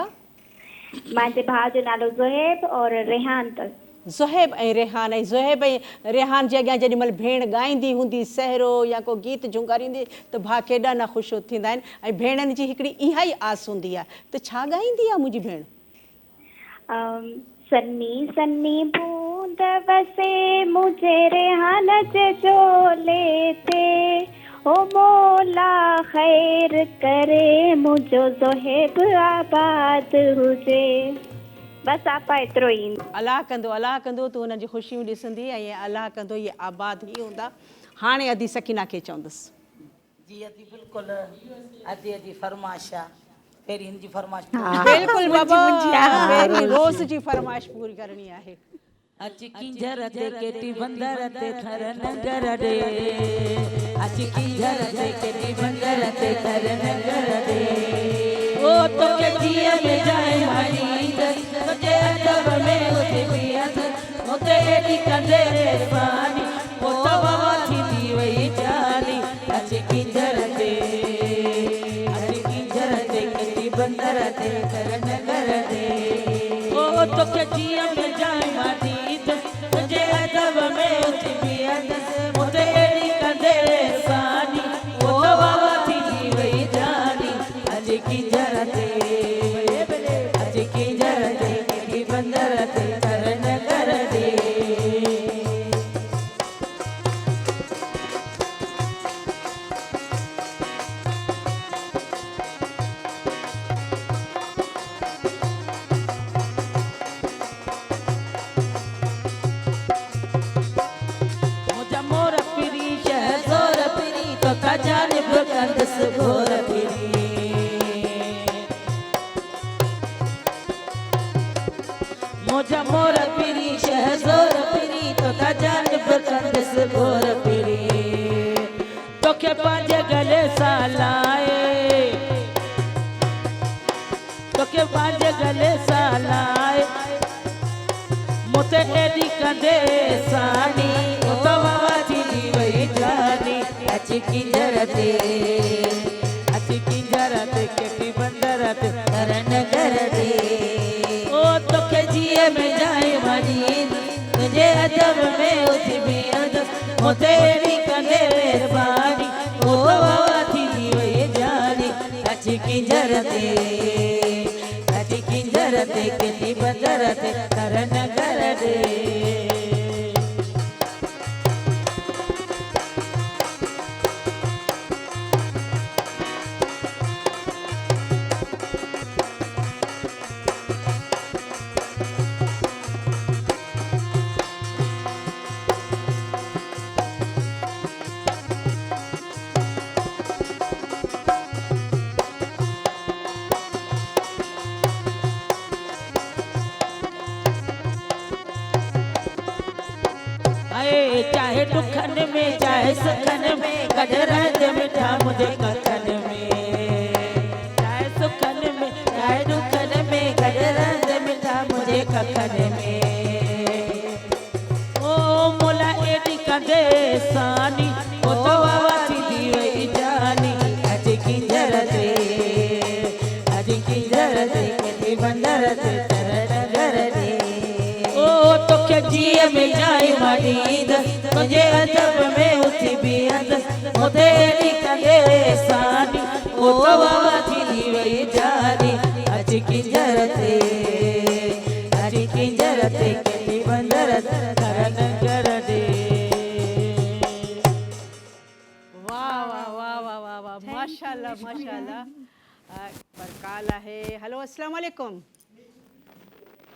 G: मुंहिंजे भाउ जो नालो ज़ुहैब और रेहान अथसि।
A: ज़ुहैब ऐं रेहान। ऐं ज़ुहैब ऐं रेहान जे अॻियां जेॾी महिल भेण ॻाईंदी हूंदी सहरो या को गीत झुंगारींदी त भाउ केॾा न ख़ुशि थींदा आहिनि। ऐं भेणनि जी हिकिड़ी इहा ई आस हूंदी आहे त छा ॻाईंदी आहे मुंहिंजी भेण?
G: सन्नी सन्नी बूंद वसे मुझे रेहान जे चोले ते ओ मौला खैर करे मुझो ज़ुहैब आबाद हुजे। बस आपा एतिरो ई।
A: अलाह कंदो तूं हुननि जी ख़ुशियूं ॾिसंदी ऐं अलाह कंदो इहे आबाद ई हूंदा। हाणे अदी सकीना खे चवंदसि।
E: जी अदी बिल्कुलु अदी फरमाइश आहे। पहिरीं हिन जी फरमाइश
A: बिल्कुलु बाबा पहिरीं रोज़ जी फरमाइश पूरी करणी आहे।
E: अची किंजर ते केटी बंदर ते थर नगर दे। अची किंजर ते केटी बंदर ते थर नगर दे। ओ तो के जिया में जाए मारी सजे अदब में उते पियत उते एडी कंदे पानी ओ तो बाबा थी वई जानी। अची किंजर ते केटी बंदर ते थर नगर दे। ओ तो के जिया में जाए मारी मुझा मोर पिरी शहज़ोर पिरी तो था जानब कंदस गोर पिरी तोखे पांजे गले सालाए तोखे पांजे गले सालाए मोते एडी कंदे सानी तो बाबा थी वही जानी अची किंजरते के बंदरते करन कर दे ओ तोखे जिए में जाए मनी तुझे अदब में उठी भी अदब मोते एडी कंदे मेहरबानी ओ बाबा थी वही जानी अची किंजरते के बंदरते करन कर दे चाहे दुखन में चाहे सुखन में कदरत मिठा मुझे कखन में चाहे सुखन में चाहे दुखन में कदरत मिठा मुझे कखन में ओ मोला एडी कंदे सानी ओ तो बाबा थी वही जानी अज किंजरते के बंदरते तरन कर दे ओ तोखे जिए में जाए मदीद मुझे अदब में उठी भी अदब मोते निकले सानी ओ तो बाबा थी वही जानी अज किंजरते के बंदरत करन कर दे
A: वाह वाह वाह वाह वाह वाह माशाल्लाह माशाल्लाह पर काल आहे हॅलो अस्सलाम वालेकुम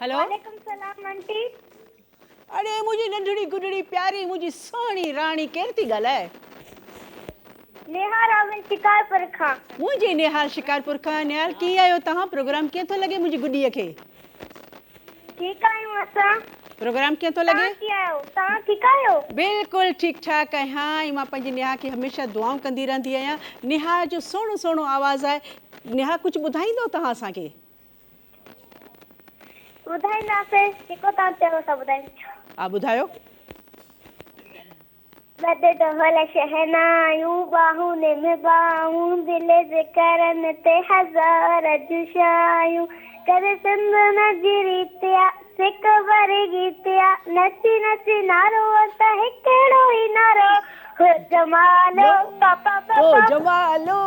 A: हेलो
D: वालेकुम सलाम आंटी
A: अरे मुझी नंढड़ी गुडड़ी प्यारी मुझी सोहणी राणी केर थी ॻाल्हाए
D: नेहा रावल शिकारपुर खां
A: मुझी निहाल शिकारपुर खां निहाल कीअं आहियो तव्हां प्रोग्राम कीअं थो लॻे मुंहिंजी गुॾीअ खे
D: ठीकु आहियूं असां
A: प्रोग्राम कीअं थो लॻे
D: तव्हां कीअं आहियो तव्हां ठीकु आहियो
A: बिल्कुलु ठीकु ठाक आहियां ऐं मां पंहिंजी नेहा खे हमेशह दुआऊं कंदी रहंदी आहियां नेहा जो सुहिणो सुहिणो आवाज़ु आहे नेहा कुझु ॿुधाईंदो तव्हां असांखे
D: ॿुधाईंदासीं जेको तव्हां चयो था ॿुधाईंदो
A: हा ॿुधायो
D: वध ढोल शहनायूं बाहूं में बाहूं दिल जे करन ते हज़ार जुशायूं करे सिंध नजरी त्या सिक भरी गीतिया नची नची नारो त हिकड़ो ही नारो हो जमालो पापा
A: ओ
D: पापा
A: जमालो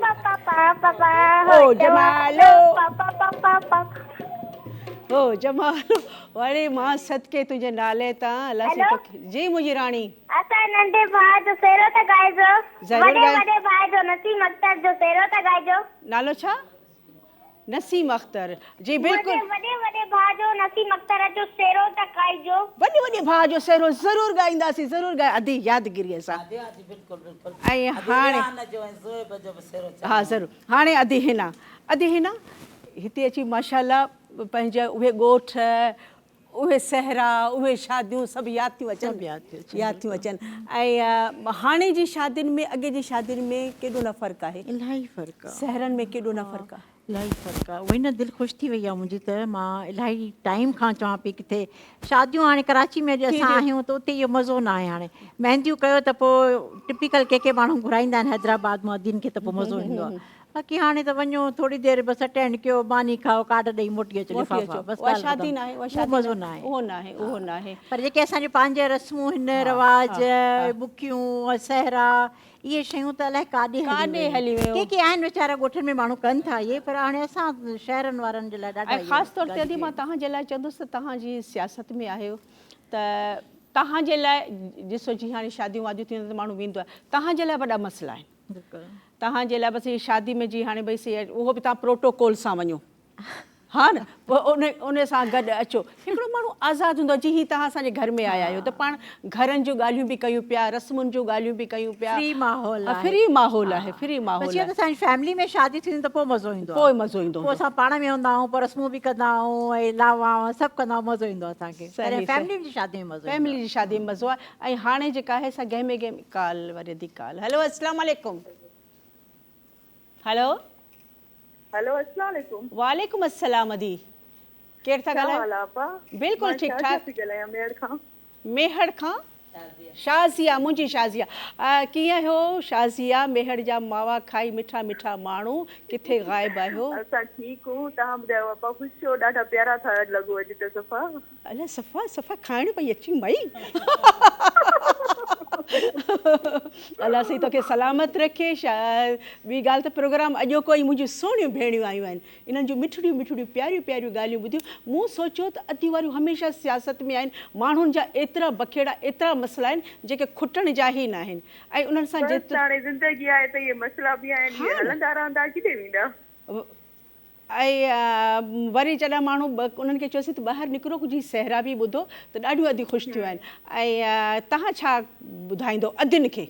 D: पापा पापा
A: ओ जमालो
D: पापा पापा पापा
A: ओ जमालो वरी मां सदके तुंहिंजे नाले तां अलाह से
D: हेलो?
A: तोखे जी मुंहिंजी राणी
D: असां नंढे भाउ जो सेरो था ॻाइजो
A: ज़रूरु
D: वॾे
A: ॻाए।
D: वॾे भाउ जो नसीम अख्तर जो सेरो था ॻाइजो
A: नालो छा नसीम अख्तर जी बिल्कुलु
D: वॾे वॾे भाउ जो नसीम अख्तर जो सेरो था ॻाइजो
A: वॾे वॾे भाउ जो सेरो ज़रूरु ॻाईंदासीं ज़रूरु अधी यादगिरीअ सां
E: बिल्कुलु
A: ऐं हाणे
E: जो ज़ोएब जो सेरो
A: हा ज़रूरु हाणे अधी हिना हिते अची माशाल्लाह पंहिंजा उहे ॻोठ उहे सहरा उहे शादियूं सभु यादि थियूं अचनि ऐं हाणे जी शादियुनि में अॻे जी शादियुनि में केॾो न फ़र्क़ु आहे
B: इलाही फ़र्क़ु आहे
A: सहरनि में केॾो न फ़र्क़ु आहे
B: इलाही फ़र्क़ु आहे उहोई न दिलि ख़ुशि थी वई आहे मुंहिंजी त मां इलाही टाइम खां चवां पई किथे शादियूं हाणे कराची में अॼु असां आहियूं त उते इहो मज़ो न आहे हाणे मेहंदियूं कयो त पोइ टिपिकल के माण्हू घुराईंदा आहिनि हैदराबाद मां दिन खे त पोइ मज़ो ईंदो आहे बाक़ी हाणे त वञो थोरी देरि बसि अटेंड कयो मानी खाओ कार्ड ॾेई मोटी अचो लिफ़ाफ़ा बसि
A: उहा
B: ॻाल्हि
A: शादी
B: ख़तमु।
A: न आहे
B: उहो मज़ो न आहे
A: उहो न आहे
B: पर जेके असांजे पंहिंजे रस्मूं हिन रवाज बुखियूं सहरा इहे शयूं त अलाए काॾे
A: हली वियूं
B: के आहिनि वीचारा ॻोठनि में माण्हू कनि था इहे पर हाणे असां शहरनि वारनि जे लाइ ॾाढा
A: ऐं ख़ासि तौर ते अॼु मां तव्हांजे लाइ चवंदुसि त तव्हांजी सियासत में आहियो त तव्हांजे लाइ ॾिसो जीअं हाणे शादियूं वादियूं थींदियूं त माण्हू वेंदो आहे तव्हांजे लाइ वॾा मसइला आहिनि तव्हांजे लाइ बसि शादी में जीअं हाणे भई उहो बि तव्हां प्रोटोकॉल सां वञो हाँ न पोइ उन सां गॾु अचो हिकिड़ो माण्हू आज़ादु हूंदो आहे। जी ही तव्हां असांजे घर में आया आहियो त पाण घरनि जूं ॻाल्हियूं बि कयूं पिया, रस्मुनि जूं ॻाल्हियूं बि कयूं पिया।
B: फ्री माहौल आहे।
A: फ्री माहौल आहे, फ्री माहौल
B: बस
A: आहे।
B: जीअं त असांजी फैमिली में शादी थींदी त पोइ मज़ो ईंदो आहे।
A: पोइ मज़ो ईंदो
B: पोइ असां पाण में हूंदा आहियूं, पोइ रस्मूं बि कंदा आहियूं ऐं लावा सभु कंदा आहियूं, मज़ो ईंदो आहे असांखे।
A: सही,
B: फैमिली जी शादी में मज़ो ईंदो
A: फैमिली जी शादी में मज़ो आहे। ऐं हाणे जेका आहे असां गहमे गहमे काल वरी थी काल। हेलो अस्सलाम वालेकुम। हेलो
G: हेलो अस्सलाम वालेकुम।
A: वालेकुम अस्सलाम अदी, केरु था
G: छा हाल
A: ॻाल्हायो?
G: आहे आपा?
A: बिल्कुलु ठीकु ठाक।
G: थी ॻाल्हायां मेहर खां।
A: मेहर खां? शाज़िया, मुंहिंजी शाज़िया। कीअं हो शाज़िया? मेहर जा मावा खाई मिठा मिठा माण्हू, किथे ग़ाइबु आहियो?
G: असां ठीकु हूं, तव्हां ॿुधायो आपा? ख़ुशि हो, ॾाढा प्यारा था लॻो अॼु त सफ़ा।
A: अलाए सफ़ा सफ़ा खाइण पई अची मई। अलाह सही तोखे सलामत रखे। ॿी ॻाल्हि त प्रोग्राम अॼो कोई मुंहिंजियूं सुहिणियूं भेणियूं आयूं आहिनि, इन्हनि जूं मिठड़ियूं मिठड़ियूं प्यारियूं प्यारियूं ॻाल्हियूं ॿुधियूं। मूं सोचियो त अधी वारियूं हमेशह सियासत में आहिनि, माण्हुनि जा एतिरा बखेड़ा एतिरा मसइला आहिनि जेके खुटण जा ई न आहिनि। ऐं उन्हनि सां
G: बसि हाणे ज़िंदगी आहे त इहे मसइला बि आहिनि, इहे हलंदा रहंदा, किथे वेंदा?
A: ऐं वरी जॾहिं माण्हू उन्हनि खे चयोसीं त ॿाहिरि निकिरो कुझु सहरा बि ॿुधो त ॾाढियूं अधु ख़ुशि थियूं आहिनि। ऐं तव्हां छा ॿुधाईंदो अदिन खे?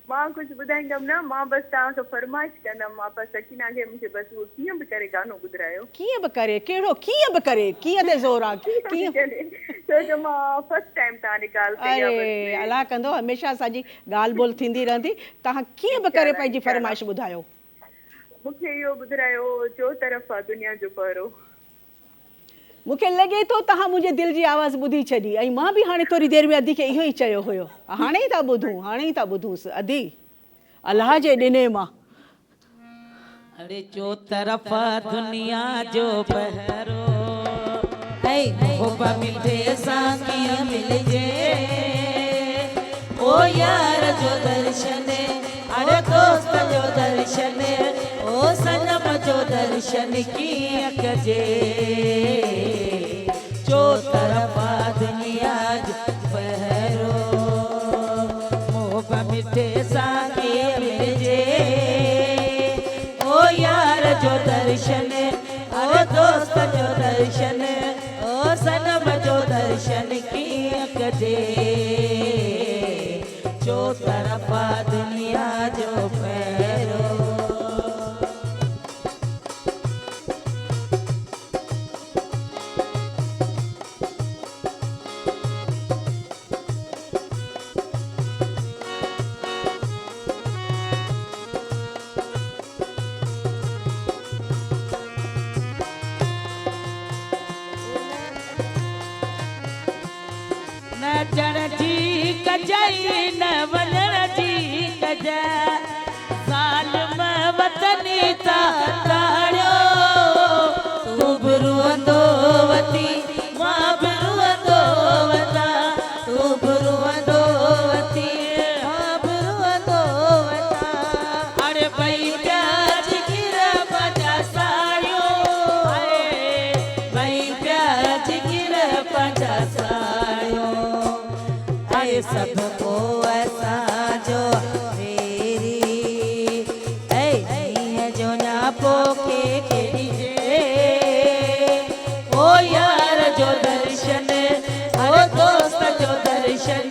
G: मां कुझु ॿुधाईंदमि न, मां बसि तव्हांखे फरमाइश कंदमि वापसि सकीना खे मूंखे बसि उहो कीअं बि करे गानो ॿुधायो।
A: कीअं बि करे? कहिड़ो कीअं बि करे? कीअं ते ज़ोर आहे? कीअं?
G: छो जो मां फर्स्ट टाइम तव्हां निकाल कई आहे।
A: अरे अलाह कंदो, हमेशह असांजी ॻाल्हि ॿोल थींदी रहंदी। तव्हां कीअं बि करे पंहिंजी फरमाइश ॿुधायो।
G: मूंखे इहो ॿुधायो, जो तरफ़ आहे दुनिया जो पहरो।
A: मूंखे लॻे थो तव्हां मुंहिंजे दिलि जी आवाज़ ॿुधी छॾी। ऐं मां बि हाणे थोरी देरि में अदी खे इहो ई चयो हुयो। हाणे ई था ॿुधूं, हाणे ई था ॿुधूंसि अदी अलाह जे ॾिने मां।
E: अरे जो तरफ़ दुनिया जो पहरो, मोहब्बत मिठे सां कीअं मिलजे, ओ यार जो दर्शन, अरे दोस्त जो दर्शन, ओ सनम जो दर्शन कीअं कजे। जो तरफ़ दुनिया जो पहरो, मोहब्बत मिठे सां कीअं मिलजे, ओ यार जो दर्शन, अरे दोस्त जो दर्शन, ओ सनम जो दर्शन कीअं कजे। जो तरफ़ दुनिया जो पहरो। न जण जी कजई न वञण जी कजई, ज़ालिम वतनी ता ताड़ियो, तूं बि रुअंदो वती मां बि रुअंदो वता, तूं बि रुअंदो वती मां बि रुअंदो वता। अरे भई प्याज गिर पंहिंजा साड़ियो, भई प्याज गिर पंहिंजा साड़ियो, सबको असांजो फेरी, ऐं जो नापो के ॾिजे, ओ यार जो दर्शन, ओ दोस्त जो दर्शन,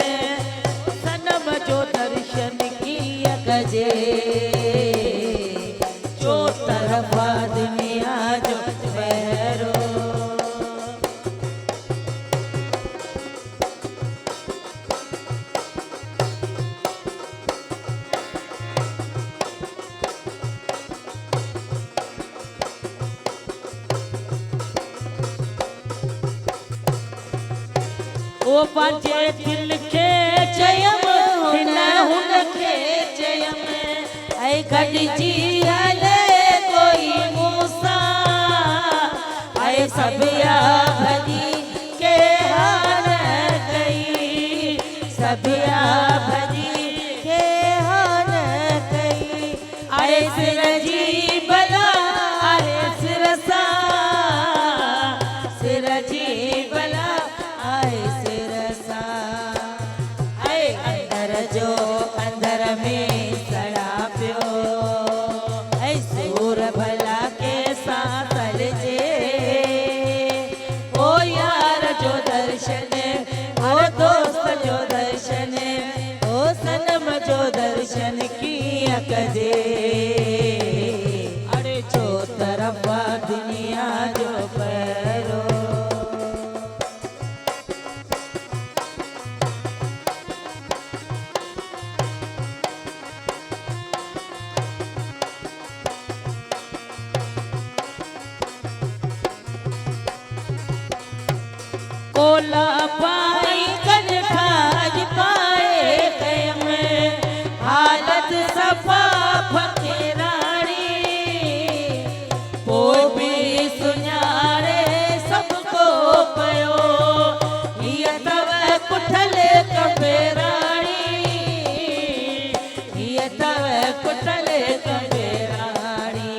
E: सनम जो दर्शन कीअं कजे। जो तरफ़ दुनिया जो पहरो। ओ पंहिंजे दिल खे चयमि, हिन हुन खे चयमि, ऐं गॾिजी हले कोई मूंसां, ऐं सभु भॼी के हार कई, सभु भॼी के हार कई, अरे सिर जी बला, अरे सिर सां, सिर जी बला, जो अंदर में सड़ा पियो, ऐं सूर भला के सां तलजे, ओला पाई कज खाज पाए कयम हालत सफ़ा फकीराणी पोइ बि सुञाणे सभु को पियो हीअ तव कुठल कबेराणी हीअ तव कुठल कबेराणी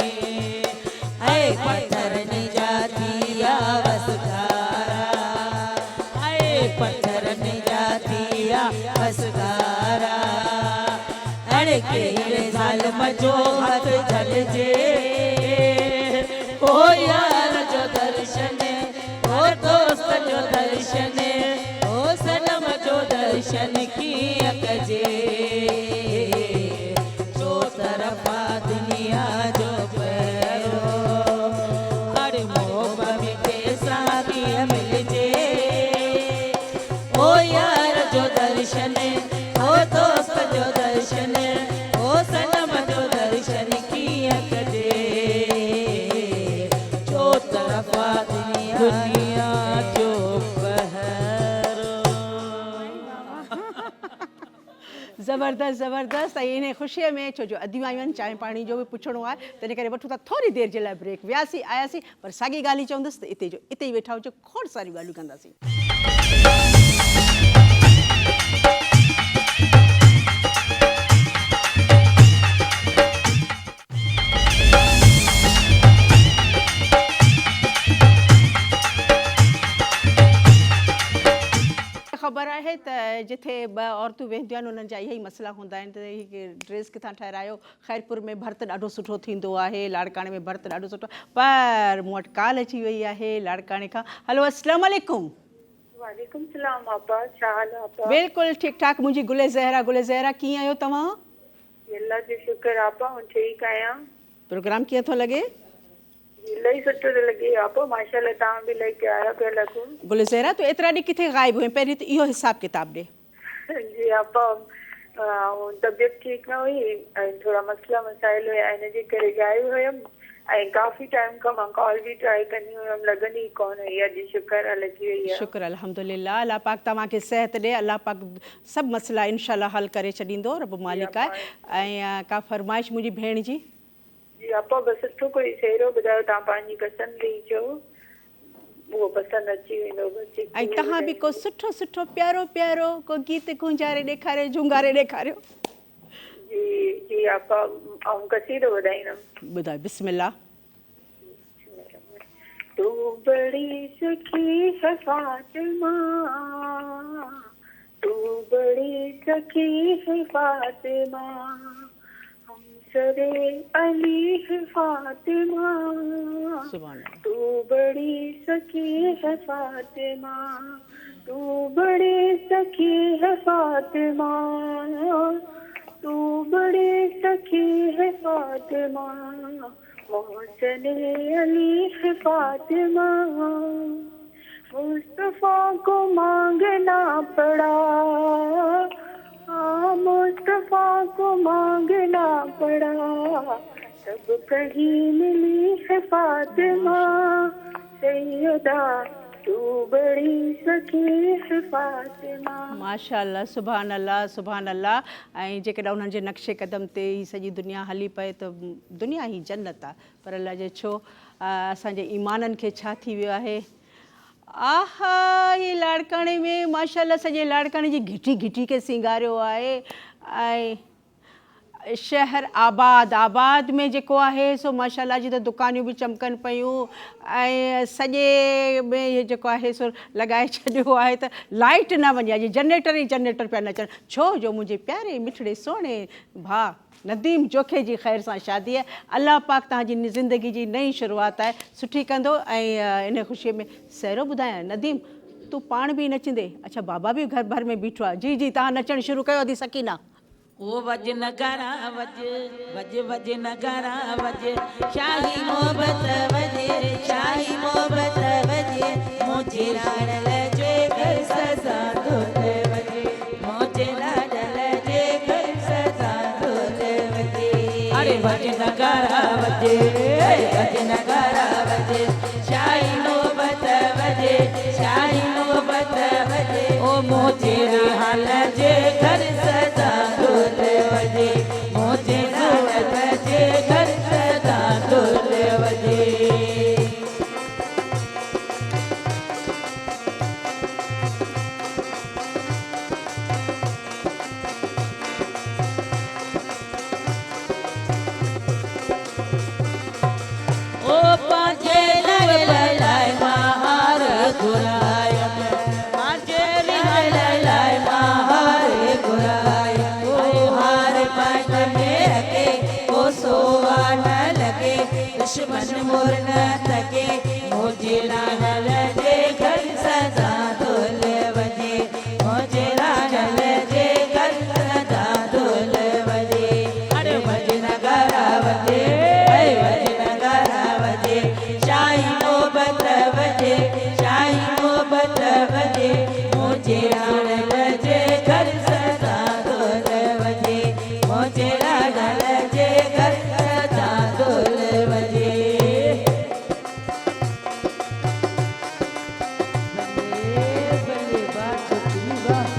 E: ऐं पत्थरनि जा थिया वसगारा ऐं पत्थरनि जा थिया वसगारा अड़े कहिड़े ज़ालिम जो हथ झलिजे ओ यार जो दर्शन ओ दोस्त जो दर्शन ओ सनम जो दर्शन कीअं कजे जो तरफ़ा दुनिया जो पहिरो अड़े मोहबत के साथ कीअं मिलजे ओ यार जो दर्शन ओ दोस्त जो दर्शन ओ सनम जो दर्शन कीअं कजे जो तरफ़ा दुनिया जो पहिरो
A: ज़बरदस्त ज़बरदस्त। ऐं इन ख़ुशीअ में छो जो अदियूं आयूं आहिनि चांहि पाणी जो बि पुछणो आहे तंहिं करे वठूं था थोरी देरि जे लाइ ब्रेक। वियासीं आयासीं पर साॻी ॻाल्हि ई चवंदसि त इते ई वेठा हुजो खोड़ सारियूं ॻाल्हियूं कंदासीं। ख़बर आहे त जिथे ॿ औरतूं वेंदियूं आहिनि उन्हनि जा इहे ई मसइला हूंदा आहिनि त हीअ ड्रेस किथां ठहिरायो। ख़ैरपुर में भर्त ॾाढो सुठो थींदो आहे, लाड़काणे में भर्त ॾाढो सुठो, पर मूं वटि कॉल अची वई आहे लाड़काणे खां। हलो अस्सलाम वालेकुम।
G: वालेकुम सलाम आपा, छा हाल आहे आपा?
A: बिल्कुलु ठीकु ठाक। मुंहिंजी गुल ज़हरा कीअं आहियो तव्हां?
G: अल्लाह जो शुक्र आपा, हुन ठीकु आहियां।
A: प्रोग्राम कीअं थो लॻे?
G: इलाही सुठो थो लॻे आपा, माशाल्लाह तव्हां बि इलाही प्यारा पिया लॻो।
A: गुल ज़हरा तूं एतिरा ॾींहं किथे ग़ाइबु हुई, पहिरीं त इहो हिसाबु किताबु ॾे।
G: जी आपा, तबियत ठीकु न हुई ऐं थोरा मसइला मसाइल हुया, हिनजे करे ग़ाइबु हुयमि ऐं काफ़ी टाइम खां मां कॉल बि ट्राई कंदी हुयमि, लॻंदी ई कोन हुई। अॼु शुक्र आहे लॻी वई आहे।
A: शुक्र अल्हम्दुलिल्लाह। अल्लाह पाक तव्हांखे सिहत ॾे, अल्लाह पाक सभु मसइला इंशाल्लाह हल करे छॾींदो, रब मालिक आहे। ऐं का फरमाइश मुंहिंजी भेण जी?
G: जी आपा, बस सुठो कोई सेरो ॿुधायो, तव्हां पंहिंजी पसंदि जी चओ, उहो पसंदि अची वेंदो।
A: ऐं तव्हां बि को सुठो सुठो प्यारो प्यारो को गीत गुंजारे ॾेखारियो, झुंगारे ॾेखारियो।
G: जी जी आपा, ऐं कसीदो ॿुधाईंदमि।
A: ॿुधायो, बिस्मिल्लाह।
G: तू बड़ी सखी है फातिमा, तू बड़ी सखी है फातिमा, हम सरे अली है फातिमा, तू बड़ी सखी है फातिमा, तू बड़ी सखी है फातिमा, तू बड़ी सखी है फातिमा, मोहसन अली है फातिमा, मुस्तफा को मांगना पड़ा, मुस्तफा को मांगना पड़ा, सब कहीं मिली है फातिमा, सैयदा तू बड़ी सखी है फातिमा।
A: माशाअल्लाह, सुभान अल्लाह सुभान अल्लाह। ऐं जेकॾहिं उन्हनि जे नक्शे कदम ते ही सॼी दुनिया हली पए त दुनिया ही जन्नत आहे। पर अल्लाह जे छो असांजे ईमाननि खे छा थी वियो आहे। आहा, ही लाड़काणे में माशाअल्लाह सॼे लाड़काणे जी घिटी घिटी खे सिंगारियो आहे। ऐं शहर आबाद में जेको आहे सो माशाअल्लाह जी त दुकानियूं बि चमकनि पियूं ऐं सॼे में इहे जेको आहे सो लॻाए छॾियो आहे त लाइट न वञे, अॼु जनरेटर ई जनरेटर पिया नचनि। छो जो मुंहिंजे प्यारे मिठड़े सुहिणे भाउ नदीम जोखे जी ख़ैर सां शादी आहे। अल्लाह पाक तव्हांजी ज़िंदगी जी नई शुरूआत आहे, सुठी कंदो। ऐं इन ख़ुशीअ में सहिरो ॿुधायां, नदीम तूं पाण बि नचंदे? अच्छा, बाबा बि घर भर में बीठो आहे। जी जी, तव्हां नचणु शुरू कयो अदी सकीना।
E: ओ वज नगारा वज वज वज नगारा वज, शाही मोहब्बत वजे, शाही मोहब्बत वजे, मुझे लाडल जे घर सजा धोते वजे, मुझे लाडल जे घर सजा धोते वजे। अरे वज नगारा वजे, वज नगारा वजे, शाही मोहब्बत वजे, शाही मोहब्बत शाही मोहब्बत वजे शाही मोहब्बत वजे मुझे राण लजे घर सदा दोल वजे मुझे राण लजे घर सदा दोल वजे बल्ले बात सुनी बात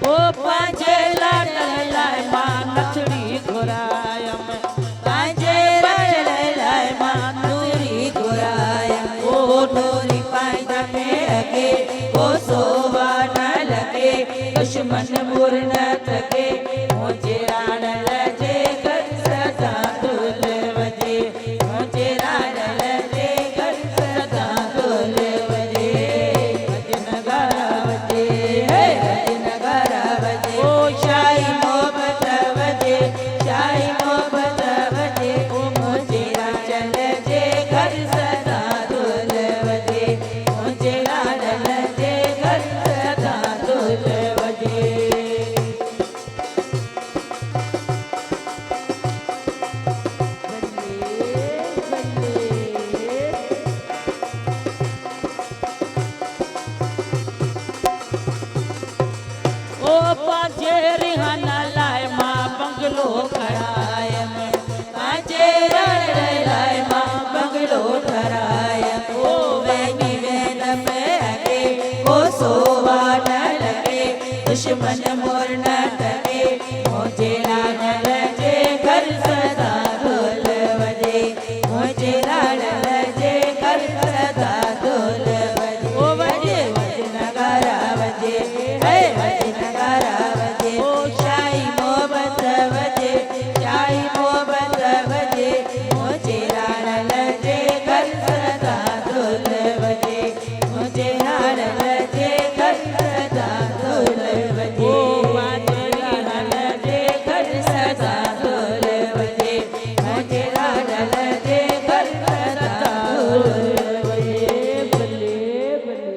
E: ओ पांजे लाडल लाय मां नथड़ी घुरायम पांजे लाडल लाय मां नूरी घुरायम ओ नूरी पांजा में अगे ओ सोवा न लगे दुश्मन मुर न थके मुझे राण लजे घर सदा दुल वजे मुझे राण लजे घर सदा दुल वजे भजन गारा वजे हे भजन गारा वजे ओ शाही मोहब्बत वजे शाही मोहब्बत वजे ओ मुझे राण लजे घर सदा दुल वजे मुझे राण लजे घर सदा दुल वजे ओ पांजे रिहाना लाए मां बंगलो खड़ायम पांजे रण लाए मां बंगलो ठरायम ओ वैनी वैन में अगे ओ सोवा न लगे दुश्मन मोर न थके मुझे राण लजे घर सदा ढोल वजे मुझे राण लजे घर सदा ढोल वजे ओ वजे वजे नगारा वजे हे वजे नगारा वजे ओ शाही मोहब्बत वजे शाही मोहब्बत वजे मुझे राण लजे घर सदा ढोल वजे मुझे राण लजे घर सदा ढोल वजे ओ मुझे राण लजे घर सदा ढोल वजे मुझे राण लजे घर सदा ढोल वजे बल्ले बल्ले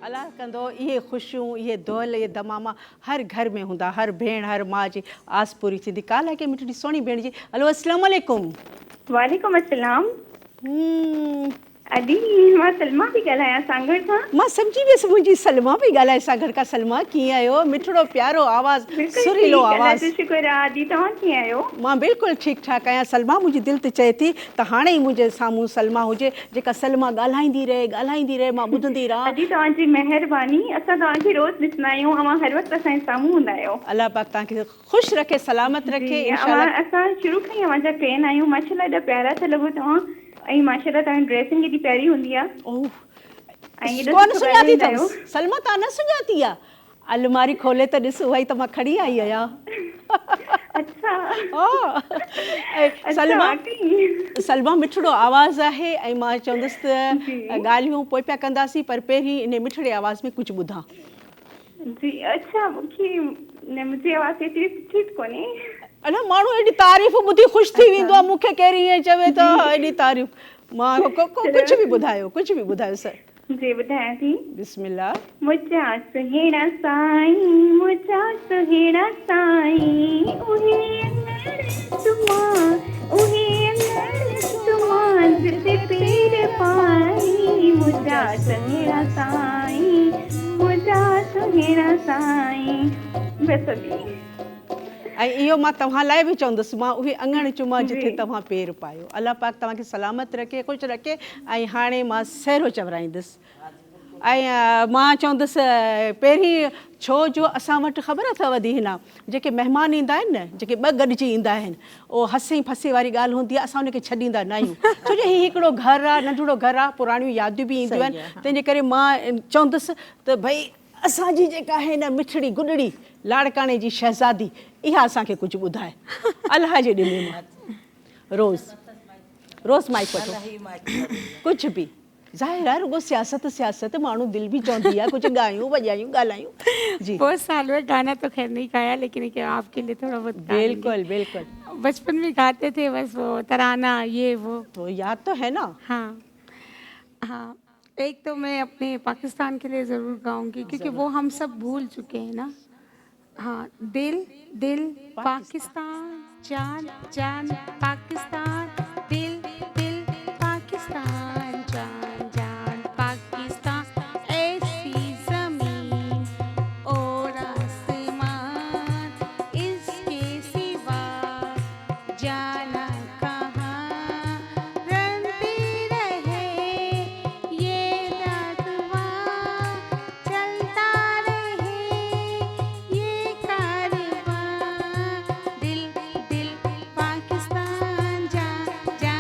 A: अलाह कंदो इहे ख़ुशियूं इहे दौल इहे दमामा हर घर में हूंदा हर भेण हर माउ जी आस पूरी थींदी काल्ह हिकु मिठड़ी सोणी भेण जी हलो अस्सलाम वालेकुम
H: वालेकुम अस्सलाम अदी मां सलमा पई ॻाल्हायां सांगड़ सां
A: मां सम्झी वियसि मुंहिंजी सलमा पई ॻाल्हाए सागड़ खां सलमा कीअं आहियो मिठड़ो प्यारो आवाज़ सुरीलो आवाज़
H: शुक्र आहे आदी तव्हां कीअं आहियो
A: मां बिल्कुलु ठीकु ठाकु आहियां सलमा मुंहिंजी दिलि त चए थी त हाणे ई मुंहिंजे साम्हूं सलमा हुजे जेका सलमा ॻाल्हाईंदी रहे मां ॿुधंदी रहां
H: अदी तव्हांजी महिरबानी असां तव्हांखे रोज़ ॾिसंदा आहियूं तव्हां हर वक़्तु असांजे साम्हूं हूंदा आहियो
A: अलाह पाक तव्हांखे ख़ुशि रखे सलामत रखे इंशाल्लाह
H: असां शुरू खां ई तव्हांजा फैन आहियूं माशाल्लाह एॾा प्यारा था लॻो तव्हां ऐं माशाल्लाह तव्हांजी ड्रेसिंग एॾी प्यारी हूंदी आहे
A: कोन सुञाती अथव सलमा तव्हां न सुञाती आहे अलमारी खोले त ॾिस उहा ई त मां खणी आई आहियां सलमा मिठड़ो आवाज़ आहे ऐं मां चवंदसि त ॻाल्हियूं पोइ पिया कंदासीं पर पहिरीं इन मिठड़े आवाज़ में कुझु ॿुधां
H: जी अच्छा मूंखे मुंहिंजी आवाज़ एतिरी सुठी कोन्हे
A: अञा माण्हू एॾी तारीफ़ ॿुधी ख़ुशि थी वेंदो आहे मूंखे केरु ईअं चवे त एॾी तारीफ़ मां कुझु बि ॿुधायो सर
H: जी ॿुधायां थी
A: बिस्मिल्लाह
H: मुझा सुहिणा साईं मुझा सुहिणा साईं उहे जिते पीर पाई मुझा सुहिणा साईं मुझा सुहिणा साईं बसि
A: ऐं इहो मां तव्हां लाइ बि चवंदसि मां उहे अङण चुमा जिथे तव्हां पेर पायो अलाह पाक तव्हांखे सलामत रखे ख़ुशि रखे ऐं हाणे मां सहरो चवराईंदसि ऐं मां चवंदसि पहिरीं छो जो असां वटि ख़बर अथव दीना जेके महिमान ईंदा आहिनि न जेके ॿ गॾिजी ईंदा आहिनि उहो हसी फसी वारी ॻाल्हि हूंदी आहे असां उनखे छॾींदा न आहियूं छो जो हीउ हिकिड़ो घरु आहे नंढिड़ो घरु आहे पुराणियूं यादियूं बि ईंदियूं आहिनि तंहिंजे करे मां चवंदसि त भई असांजी जेका आहे न मिठड़ी गुॾड़ी लाड़काणे जी शहज़ादी इहा असांखे कुझु ॿुधाए अलाह जे ॾिने मां रोज़ माइक वठो कुझु बि ज़ाहिर आहे रुगो सियासत माण्हू दिलि बि चवंदी आहे कुझु ॻायूं वॼायूं ॻाल्हायूं जी
F: बहुत साल हुए गाना तो खैर नहीं गाया लेकिन क्या आपके लिए थोड़ा बहुत
A: बिल्कुल बिल्कुल
F: बचपन में गाते थे बस वो तराना ये वो
A: तो याद तो है ना
F: हाँ हाँ एक तो मैं अपने पाकिस्तान के लिए ज़रूर गाऊंगी क्योंकि वो हम सब भूल चुके हैं ना हाँ, दिल दिल पाकिस्तान, जान जान पाकिस्तान, दिल दिल पाकिस्तान, जान जान पाकिस्तान, ऐसी जमीन और आसमान, इसके सिवा जाना कहाँ, रंगती रहे ये रातवा, चलता रहे ये कारवां, दिल दिल पाकिस्तान, जा जा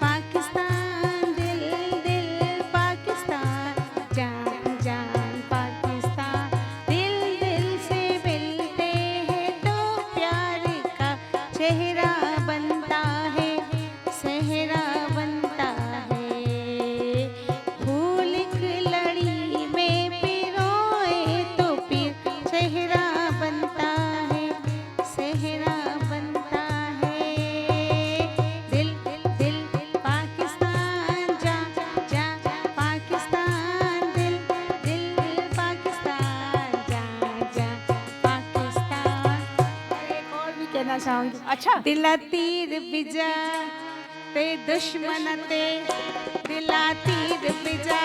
F: पाकिस्तान, दिल दिल पाकिस्तान, जान जान पाकिस्तान, दिल दिल से मिलते हैं तो प्यार का चेहरा बनता है, सेहरा बनता है, फूल की लड़ी में पिरोए तो फिर चेहरा बनता है, सेहरा बनता है, दिल दिल पाकिस्तान, जा जा पाकिस्तान, दिल दिल पाकिस्तान, जा जा पाकिस्तान। एक और भी कहना चाहूँगी।
A: अच्छा।
F: दिला तीर बिजा ते दुश्मन ते, दिला तीर बिजा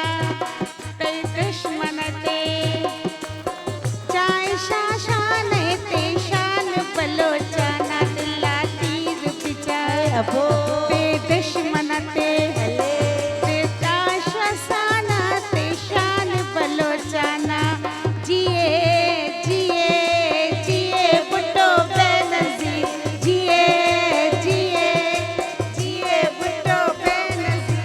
F: ते दुश्मन ते, चाहे शान ते शान बलोचाना, दिला तीर बिजा ते दुश्मन ते, ते शान ते शान बलोचाना, जिए जिए जिए बुड्ढो बेनज़ीर, जिए जिए जिए बुड्ढो बेनज़ीर।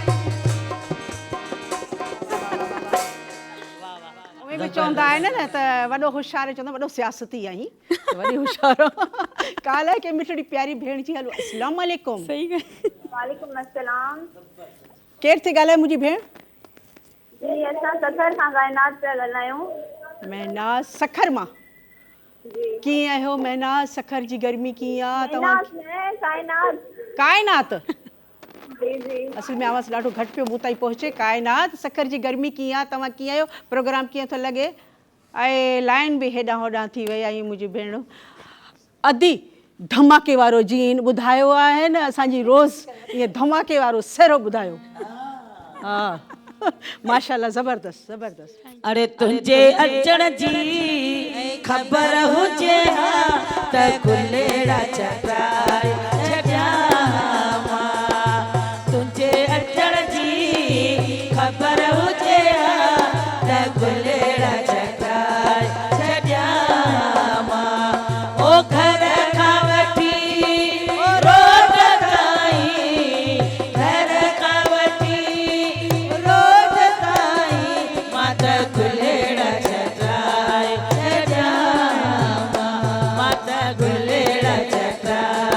A: उहे बि चवंदा आहिनि न त वॾो होशियारु चवंदा वॾो सियासती आहीं, वॾी होशियारु काल आहे के मिठड़ी प्यारी भेण जी हलो अस्सलाम वालेकुम।
H: सही है।
G: वालेकुम अस्सलाम।
A: केरु थी ॻाल्हाए मुंहिंजी भेण?
G: जी असां सखर खां काइनात पिया ॻाल्हायूं।
A: महनाज सखर मां।
G: जी
A: कीअं आहियो महनाज? सखर जी गर्मी कीअं आहे तव्हां?
G: काइनात।
A: कायनात
G: जी जी
A: असल में आवाज़ ॾाढो घटि पियो मूं ताईं पहुचे। कायनात सखर जी गर्मी कीअं आहे? तव्हां कीअं आहियो? प्रोग्राम कीअं थो लॻे? ऐं लाइन बि हेॾां होॾां थी वई आहे मुंहिंजी भेण। अदी धमाके वारो जीअं ॿुधायो आहे न असांजी रोज़ ईअं धमाके वारो सिरो ॿुधायो। हा माशाल्लाह ज़बरदस्त ज़बरदस्त।
E: अरे तुंहिंजे अचण जी ख़बर हुजे हा त गुलेड़ा चटाए छॾियां मां, तुंहिंजे अचण जी ख़बर हुजे हा त गुलेड़ा चटाए छॾियां मां, ओ घर खां वठी रोड ताईं, घर खां वठी रोड ताईं, मां त गुलेड़ा चटाए छॾियां मां, मां त गुलेड़ा चटाए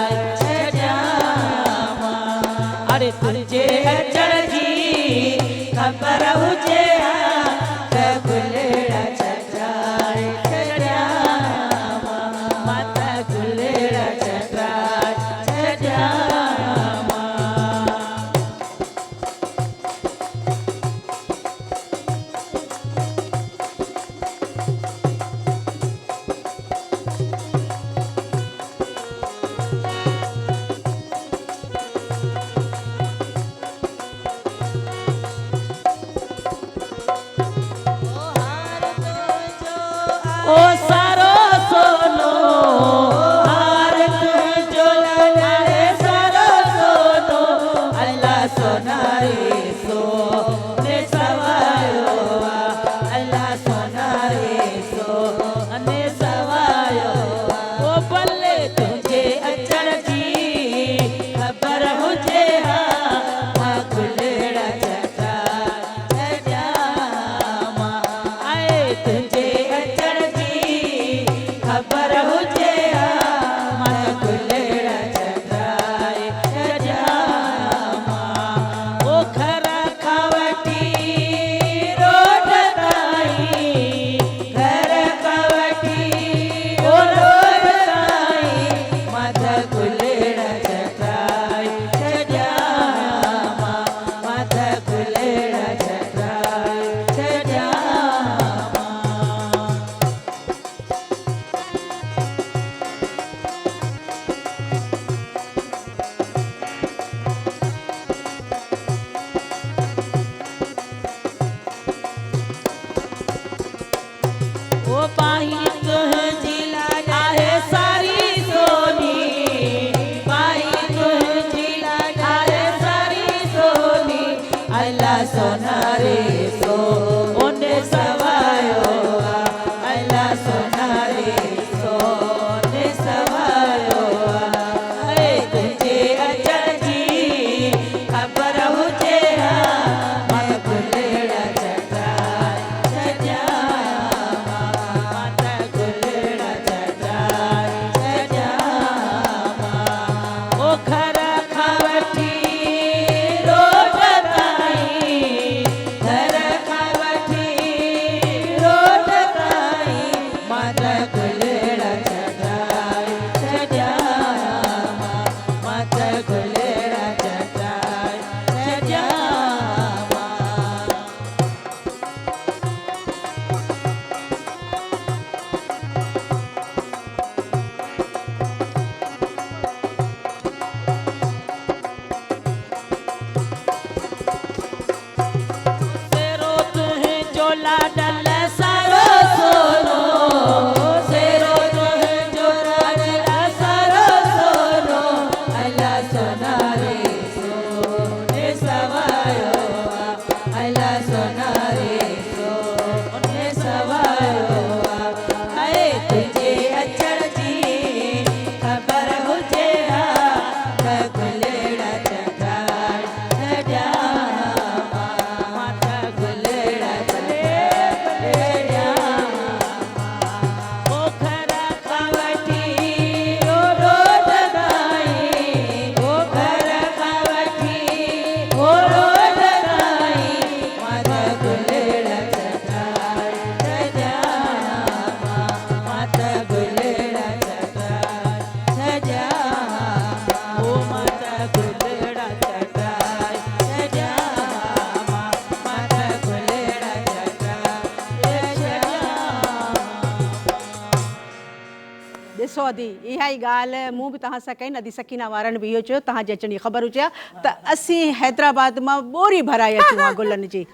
A: अदी इहा ई ॻाल्हि मूं बि तव्हां सां कई न अदी सकीना वारनि बि इहो चयो तव्हांजे अचण जी ख़बर हुजे हा त असीं हैदराबाद मां ॿोरी भराए अचूं हा गुलनि जी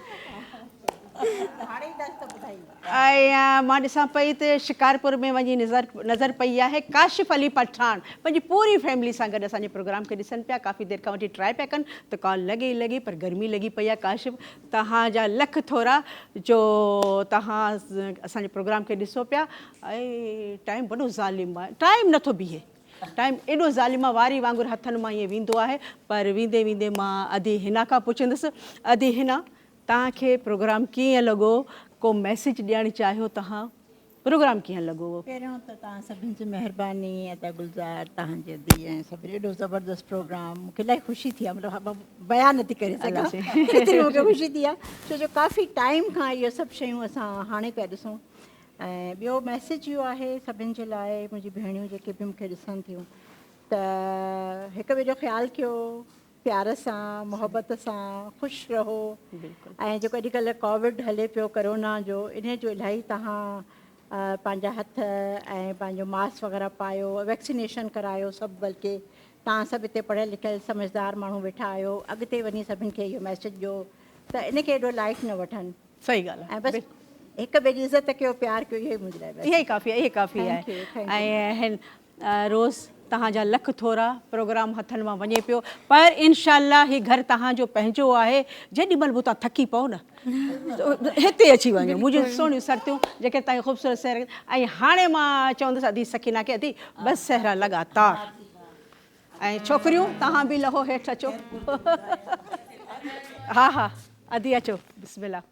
A: ऐं मां ॾिसां पई त शिकारपुर में वञी नज़र पई आहे काशिफ़ अली पठान पंहिंजी पूरी फैमिली सां गॾु असांजे प्रोग्राम खे ॾिसनि पिया काफ़ी देरि खां वठी ट्राए पिया कनि त कॉल लॻे पर गर्मी लॻी पई आहे काशिफ़ तव्हांजा लख थोरा जो तव्हां असांजे प्रोग्राम खे ॾिसो पिया ऐं टाइम वॾो ज़ालिम आहे टाइम नथो बीहे टाइम एॾो ज़ालिम वारी वांगुरु हथनि मां ईअं वेंदो आहे पर वेंदे वेंदे मां अदी हिना खां पुछंदसि अदी हिना तव्हांखे प्रोग्राम कीअं लॻो को मैसेज ॾियणु चाहियो तव्हां प्रोग्राम कीअं लॻो
B: पहिरियों त तव्हां सभिनि जी महिरबानी अदा गुलज़ार तव्हांजे धीउ ऐं सभिनी एॾो ज़बरदस्त प्रोग्राम मूंखे इलाही ख़ुशी थी आहे मतिलबु बयानु नथी करे सघां एतिरी मूंखे ख़ुशी थी आहे छो जो काफ़ी टाइम खां इहे सभु शयूं असां हाणे पिया ॾिसूं ऐं ॿियो मैसेज इहो आहे सभिनि जे लाइ मुंहिंजी भेणियूं जेके बि मूंखे ॾिसनि थियूं त हिक ॿिए जो ख़्यालु कयो प्यार सां मोहबत सां ख़ुशि रहो ऐं जेको अॼुकल्ह कोविड हले पियो करोना जो इन जो इलाही तव्हां पंहिंजा हथ ऐं पंहिंजो मास्क वग़ैरह पायो वैक्सीनेशन करायो सभु बल्कि तव्हां सभु हिते पढ़ियल लिखियल समझदार माण्हू वेठा आहियो अॻिते वञी सभिनि खे इहो मैसेज ॾियो त इनखे एॾो लाइट न वठनि
A: सही ॻाल्हि आहे
B: ऐं बसि हिक ॿिए जी इज़त कयो प्यार कयो इहो ई मुंहिंजे लाइ
A: इहा ई काफ़ी आहे ऐं रोज़ तव्हांजा लख थोरा प्रोग्राम हथनि मां वञे पियो पर इनशाला ही घर तव्हांजो पंहिंजो आहे जेॾी महिल बि तव्हां थकी पओ न हिते अची वञो मुंहिंजियूं सुहिणियूं सर्तियूं जेके तव्हांजी ख़ूबसूरत सहर ऐं हाणे मां चवंदसि अदी सकीना खे अदी बसि सहरा लॻातार ऐं छोकिरियूं तव्हां बि लहो हेठि अचो हा अदी अचो बिस्मिल्लाह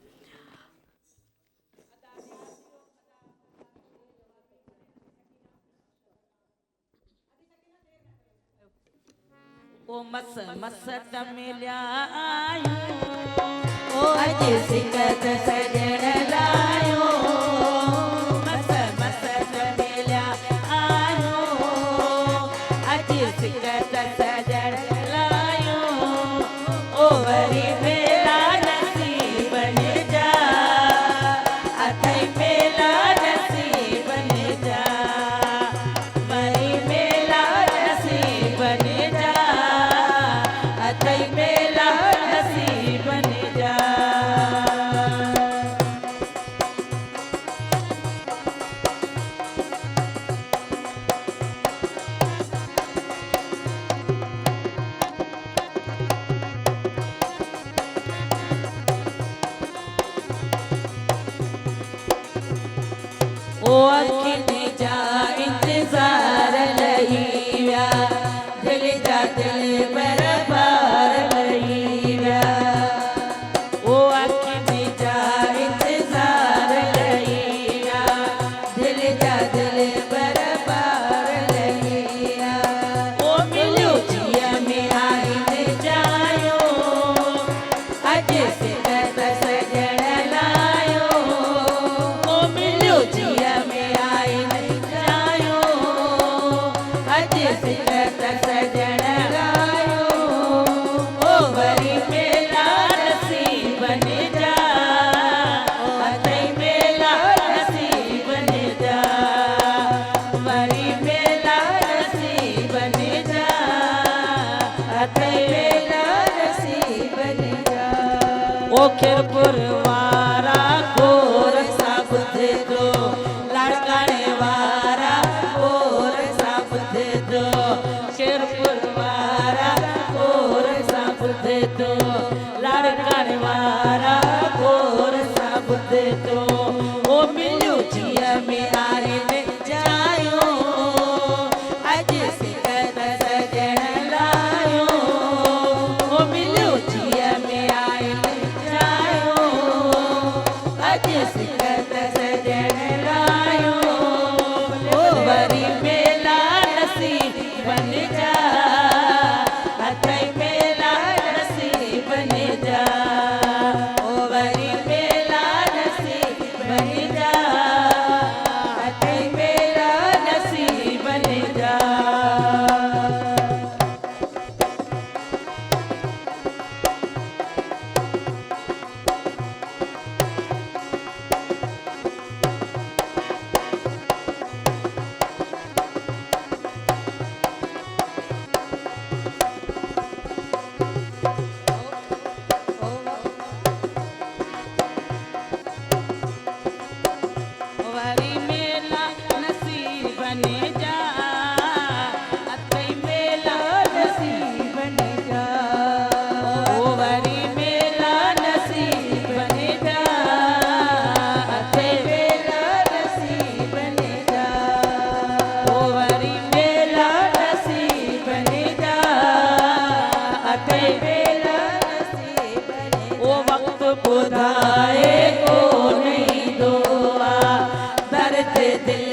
E: ओ मस मस्त मिलिया आयूं ओ अॼु सिकत सजण लायो मस मस्त मिलिया आयूं अॼु सिकत सजण लायो ओ वरी मेला नसीबन जा अथई मेला नसीबन जा वरी मेला नसीबन जा अथई मेला नसीबन जा ओ अखियुनि जा इंतज़ार लही विया दिल जा दिल बरबार लही विया ओ अखियुनि जा इंतज़ार लही विया दिल जा दिल बरबार लही विया ओ मिलियो जीअ में आईन जायो अॼु सिकत सजण लायो ओ मिलियो जीअ में आईन जायो अॼु सिकत सजण लायो ओ वरी मेला नसीबन जा अथई मेला नसीबन जा वरी मेला नसीबन जा अथई मेला नसीबन जा ओ खिरपुर वारा खोर सा ॿुध दो लाड़काणे वारा खोर सा ॿुध दो खिरपुर वारा खोर सा ॿुध दो लाड़काणे वारा खोर सा ॿुध दो ओ मिलियो जीअ में आरिन जायो अॼु सिकत सजण लायो ओ मिलियो जीअ में आरिन जायो अॼु सिकत सजण लायो ओ वरी मेला नसीबन जा अथई मेला नसीबन जा ओ वरी मेला नसीबन जा अथई मेला नसीबन जा दिल